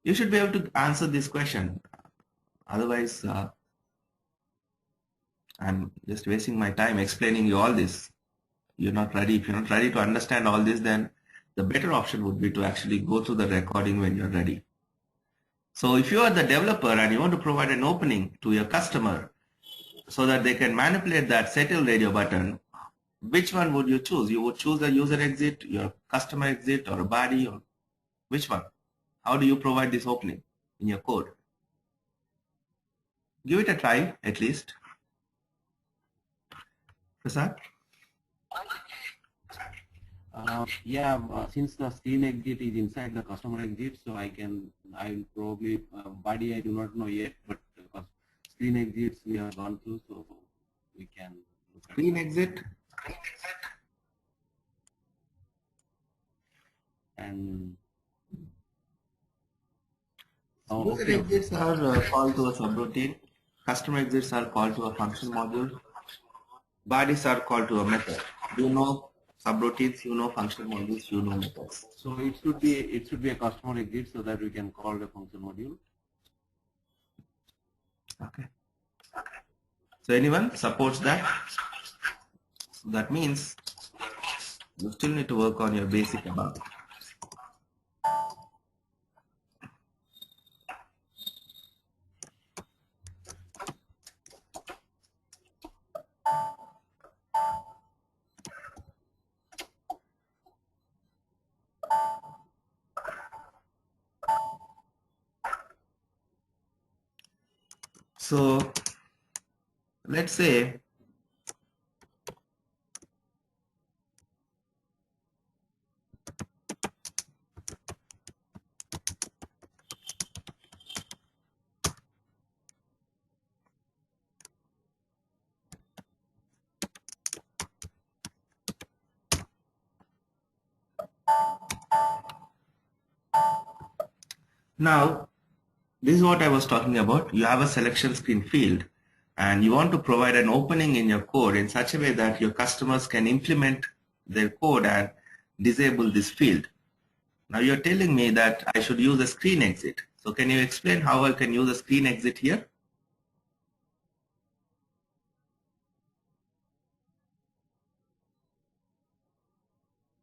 You should be able to answer this question. Otherwise, I'm just wasting my time explaining you all this. You're not ready. If you're not ready to understand all this, then the better option would be to actually go through the recording when you're ready. So if you are the developer and you want to provide an opening to your customer so that they can manipulate that settle radio button, which one would you choose? You would choose a user exit, your customer exit, or a body, or which one? How do you provide this opening in your code? Give it a try at least. Prasad? Since the screen exit is inside the customer exit, so I will probably, body I do not know yet, but screen exits we have gone through, so we can look at Screen exit? And user exits are called to a subroutine. Customer exits are called to a function module. Bodies are called to a method. Do you know subroutines, you know functional modules, you know methods. So it should be a customer exit so that we can call the function module. Okay. So anyone supports that? So that means you still need to work on your basic ABAP. So let's say now this is what I was talking about. You have a selection screen field and you want to provide an opening in your code in such a way that your customers can implement their code and disable this field. Now you're telling me that I should use a screen exit. So can you explain how I can use a screen exit here?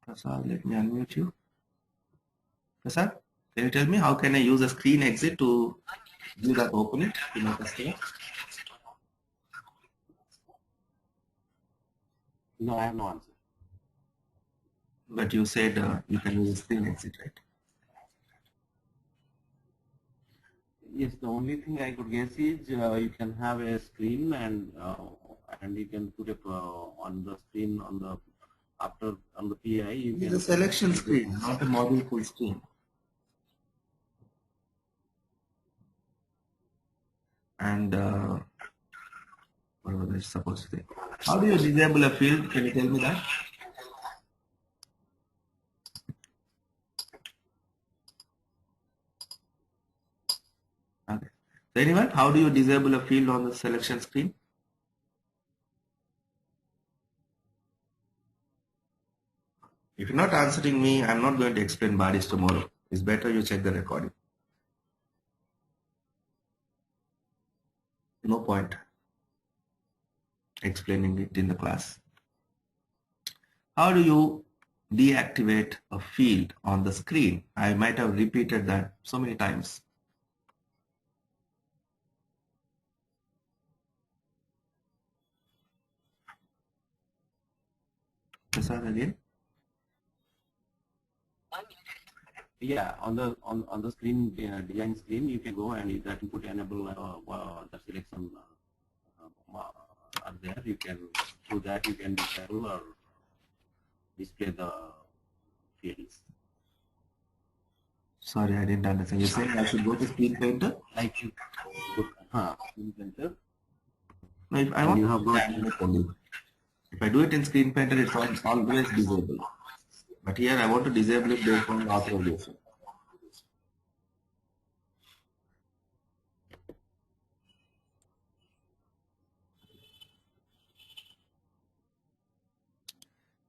Prasad, let me unmute you. Prasad, can you tell me how can I use a screen exit to do that opening to my customer? No, I have no answer. But you said you can use a screen exit, right? Yes, the only thing I could guess is you can have a screen and you can put it on the screen on the PI. You It's can a selection screen, not a module full screen. And what was I supposed to say? How do you disable a field? Can you tell me that? Okay. So anyone, how do you disable a field on the selection screen? If you're not answering me, I'm not going to explain bodies tomorrow. It's better you check the recording. No point explaining it in the class. How do you deactivate a field on the screen? I might have repeated that so many times. Prasad again. Yeah, on the screen, design screen, you can go and if that input enable the selection are there. You can through that you can disable or display the fields. Sorry, I didn't understand. You're saying I should go to Screen Painter? Like you, Screen Painter. No, if I want to have got if I do it in Screen Painter, it's always disabled. But here I want to disable it based on authorization.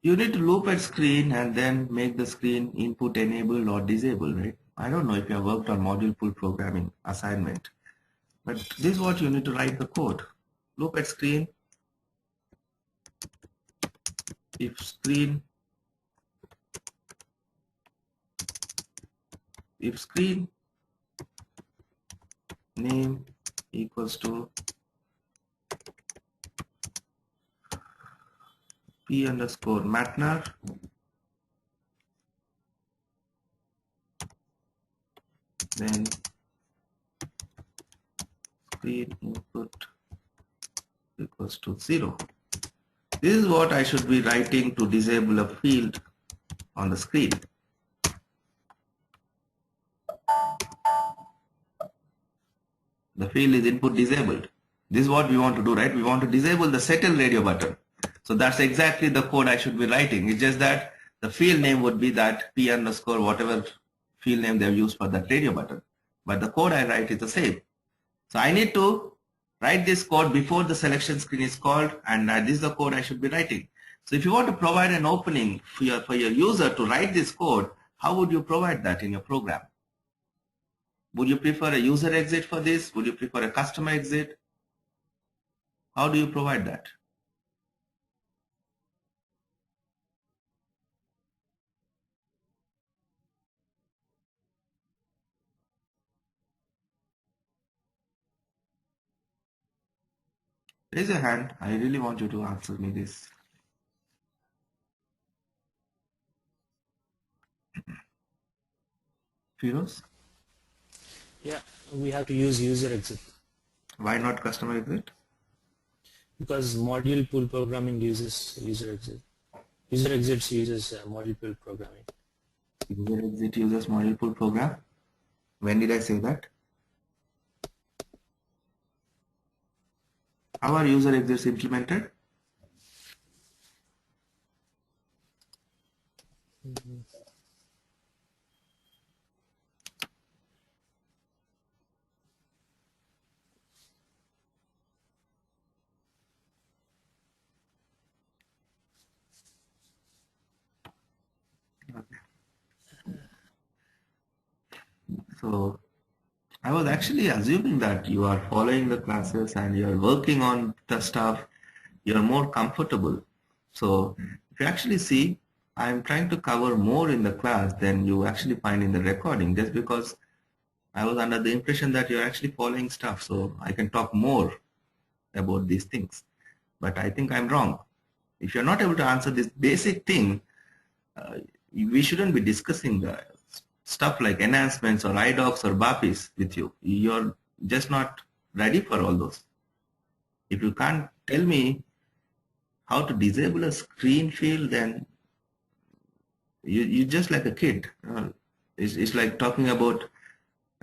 You need to loop at screen and then make the screen input enable or disable, right? I don't know if you have worked on module pool programming assignment, but this is what you need to write the code. Loop at screen. If screen name equals to P underscore Matner, then screen input equals to 0. This is what I should be writing to disable a field on the screen. The field is input disabled. This is what we want to do, right? We want to disable the settle radio button. So that's exactly the code I should be writing. It's just that the field name would be that P underscore whatever field name they've used for that radio button. But the code I write is the same. So I need to write this code before the selection screen is called, and this is the code I should be writing. So if you want to provide an opening for your user to write this code, how would you provide that in your program? Would you prefer a user exit for this? Would you prefer a customer exit? How do you provide that? Raise your hand. I really want you to answer me this. Firoz? Yeah, we have to use user exit Why not customer exit? because module pool programming uses user exit. User exits uses module pool programming. User exit uses module pool program. When did I say that? How are user exits implemented? So I was actually assuming that you are following the classes and you are working on the stuff, you are more comfortable. So if you actually see, I am trying to cover more in the class than you actually find in the recording, just because I was under the impression that you're actually following stuff, so I can talk more about these things. But I think I'm wrong. If you're not able to answer this basic thing, we shouldn't be discussing the stuff like enhancements or IDOCs or BAPIs with you. You're just not ready for all those. If you can't tell me how to disable a screen field, then you're just like a kid. It's like talking about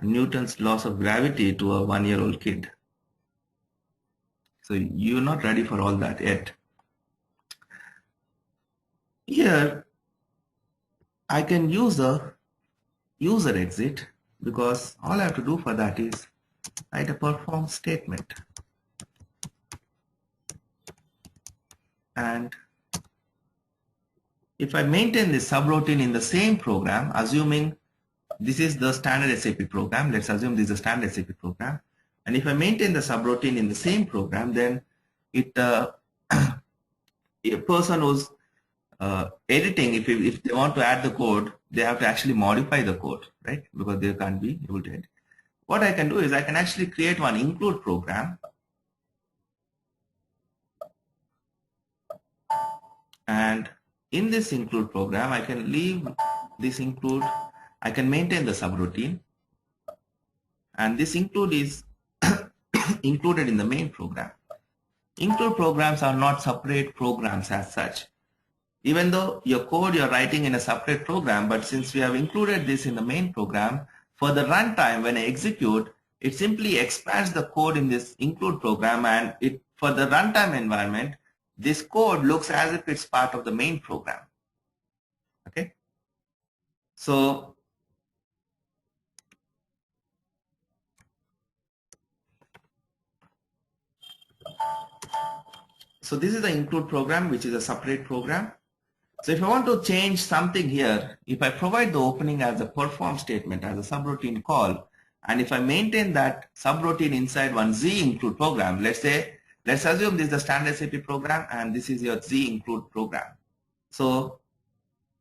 Newton's laws of gravity to a 1-year-old kid. So you're not ready for all that yet. Here, I can use a user exit because all I have to do for that is write a perform statement. And if I maintain this subroutine in the same program, assuming this is the standard SAP program, let's assume this is a standard SAP program, and if I maintain the subroutine in the same program, then it a person who's editing, if they want to add the code, they have to actually modify the code, right? Because they can't be able to edit. What I can do is I can actually create one include program, and in this include program, I can leave this include, I can maintain the subroutine, and this include is included in the main program. Include programs are not separate programs as such. Even though your code you're writing in a separate program, but since we have included this in the main program, for the runtime when I execute, it simply expands the code in this include program, and it for the runtime environment, this code looks as if it's part of the main program. Okay, so this is the include program, which is a separate program. So if I want to change something here, if I provide the opening as a perform statement, as a subroutine call, and if I maintain that subroutine inside one Z include program, let's assume this is the standard SAP program and this is your Z include program. So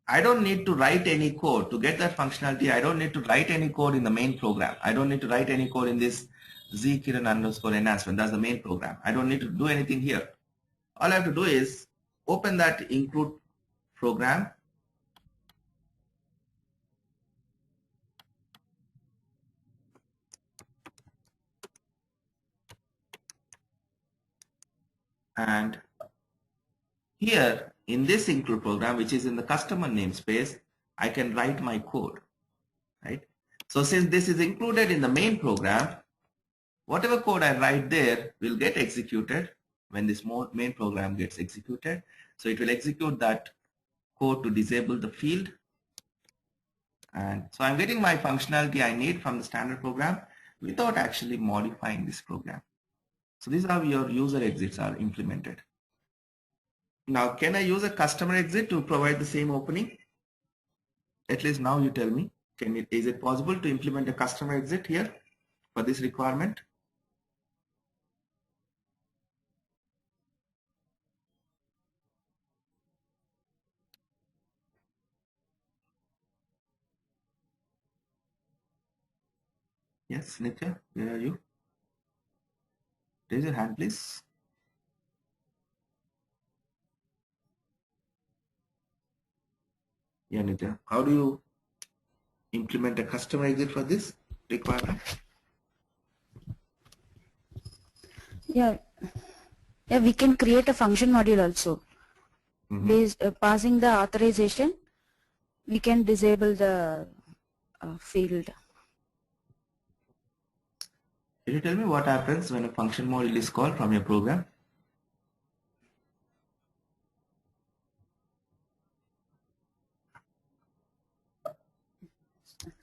I don't need to write any code to get that functionality. I don't need to write any code in the main program. I don't need to write any code in this Z Kiran underscore enhancement. That's the main program. I don't need to do anything here. All I have to do is open that include program, and here in this include program, which is in the customer namespace, I can write my code, right? So since this is included in the main program, whatever code I write there will get executed when this main program gets executed. So it will execute that code to disable the field. And so I'm getting my functionality I need from the standard program without actually modifying this program. So this is how your user exits are implemented. Now, can I use a customer exit to provide the same opening? At least now you tell me, is it possible to implement a customer exit here for this requirement? Yes, Nitya, where are you? Raise your hand, please. Yeah, Nitya, how do you implement a customer exit for this requirement? Yeah, yeah, we can create a function module also. Based passing the authorization, we can disable the field. Can you tell me what happens when a function module is called from your program?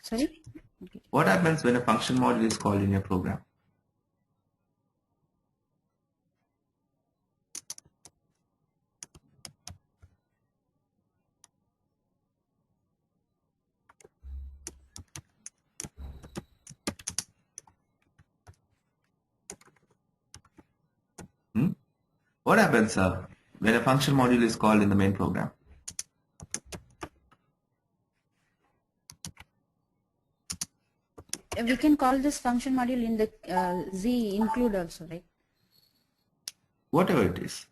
Sorry? Okay. What happens when a function module is called in your program? What happens when a function module is called in the main program? We can call this function module in the Z include also, right? Whatever it is.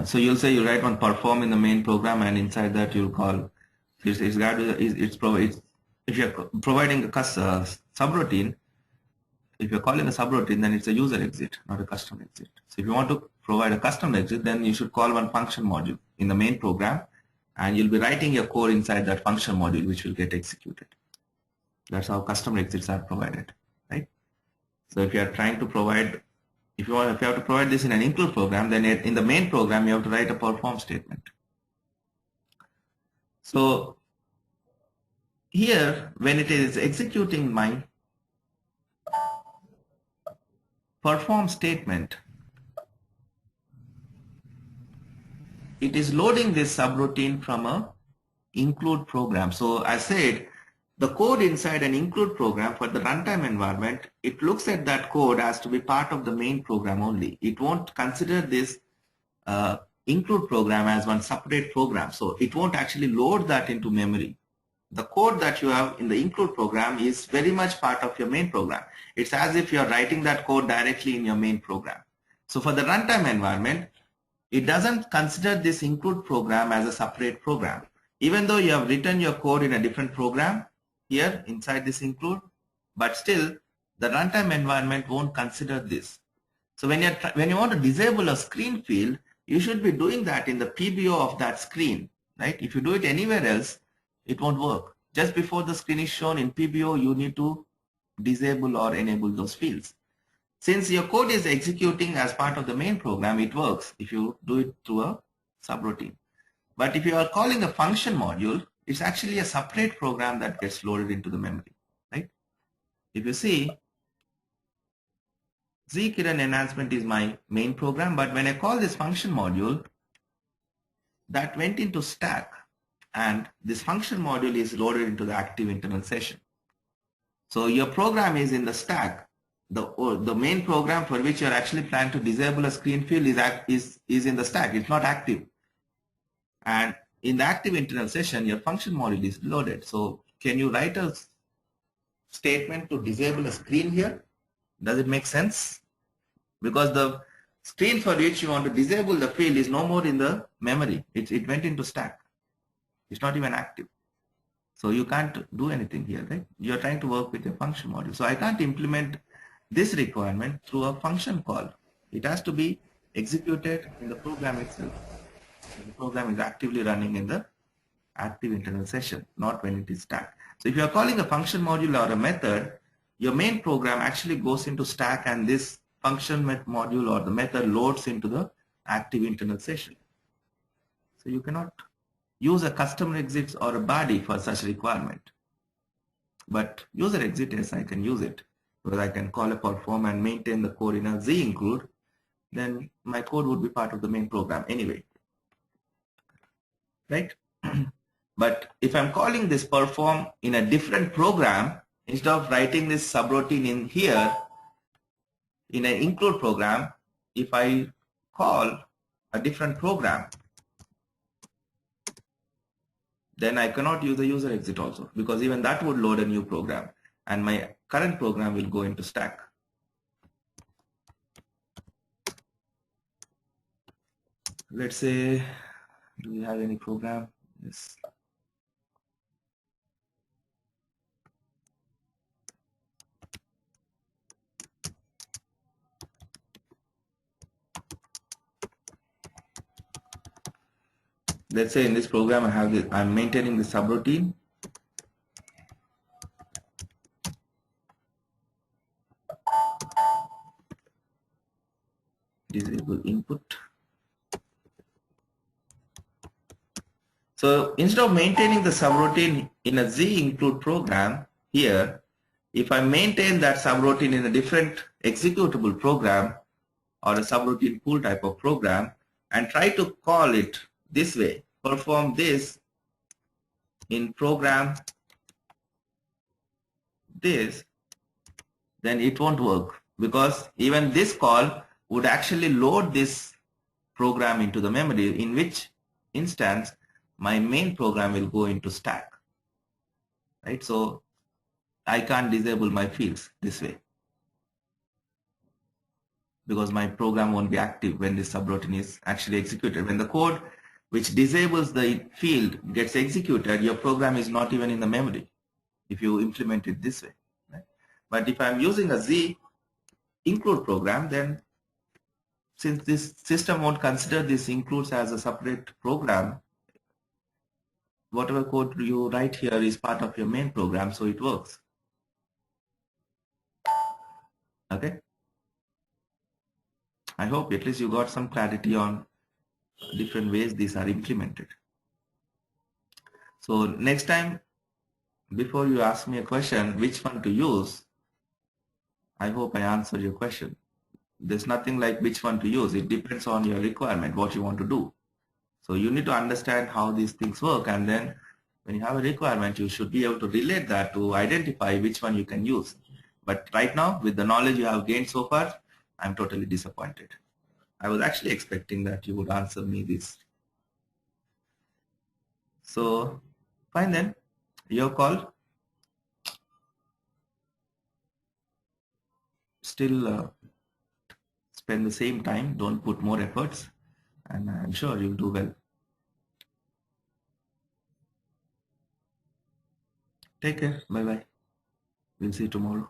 So you'll say you write one perform in the main program, and inside that you'll call if you're providing a subroutine. If you're calling a subroutine, then it's a user exit, not a custom exit. So if you want to provide a custom exit, then you should call one function module in the main program, and you'll be writing your code inside that function module, which will get executed. That's how custom exits are provided, right? So if you are trying to provide, if you have to provide this in an include program, then in the main program you have to write a perform statement. So here, when it is executing my perform statement, it is loading this subroutine from a include program. So I said the code inside an include program for the runtime environment, it looks at that code as to be part of the main program only. It won't consider this include program as one separate program. So it won't actually load that into memory. The code that you have in the include program is very much part of your main program. It's as if you're writing that code directly in your main program. So for the runtime environment, it doesn't consider this include program as a separate program. Even though you have written your code in a different program here inside this include, but still the runtime environment won't consider this. So when you want to disable a screen field, you should be doing that in the PBO of that screen, right? If you do it anywhere else, it won't work. Just before the screen is shown in PBO, you need to disable or enable those fields. Since your code is executing as part of the main program, it works if you do it through a subroutine. But if you are calling a function module, it's actually a separate program that gets loaded into the memory, right? If you see, Zkiran enhancement is my main program, but when I call this function module, that went into stack, and this function module is loaded into the active internal session. So your program is in the stack. The main program for which you're actually planning to disable a screen field is in the stack. It's not active. And in the active internal session, your function module is loaded. So can you write a statement to disable a screen here? Does it make sense? Because the screen for which you want to disable the field is no more in the memory. It went into stack. It's not even active. So you can't do anything here, right? You're trying to work with a function module. So I can't implement this requirement through a function call. It has to be executed in the program itself. The program is actively running in the active internal session, not when it is stack. So if you are calling a function module or a method, your main program actually goes into stack, and this function module or the method loads into the active internal session. So you cannot use a customer exits or a body for such requirement. But user exit, yes, I can use it, because I can call a perform and maintain the code in a Z include. Then my code would be part of the main program anyway. right? But if I'm calling this perform in a different program, instead of writing this subroutine in here, in an include program, if I call a different program, then I cannot use the user exit also, because even that would load a new program and my current program will go into stack. Let's say, do we have any program? Yes. Let's say in this program I have this, I'm maintaining the subroutine. Disable input. So instead of maintaining the subroutine in a Z include program here, if I maintain that subroutine in a different executable program or a subroutine pool type of program and try to call it this way, perform this in program this, then it won't work, because even this call would actually load this program into the memory, in which instance my main program will go into stack, right? So I can't disable my fields this way, because my program won't be active when this subroutine is actually executed. When the code which disables the field gets executed, your program is not even in the memory if you implement it this way, right? But if I'm using a Z include program, then since this system won't consider this includes as a separate program, whatever code you write here is part of your main program, so it works. Okay, I hope at least you got some clarity on different ways these are implemented. So next time, before you ask me a question which one to use, I hope I answer your question. There's nothing like which one to use. It depends on your requirement, what you want to do. So you need to understand how these things work, and then when you have a requirement, you should be able to relate that to identify which one you can use. But right now, with the knowledge you have gained so far, I'm totally disappointed. I was actually expecting that you would answer me this. So fine then, your call. Still spend the same time, don't put more efforts, and I'm sure you'll do well. Take care, bye bye. We'll see you tomorrow.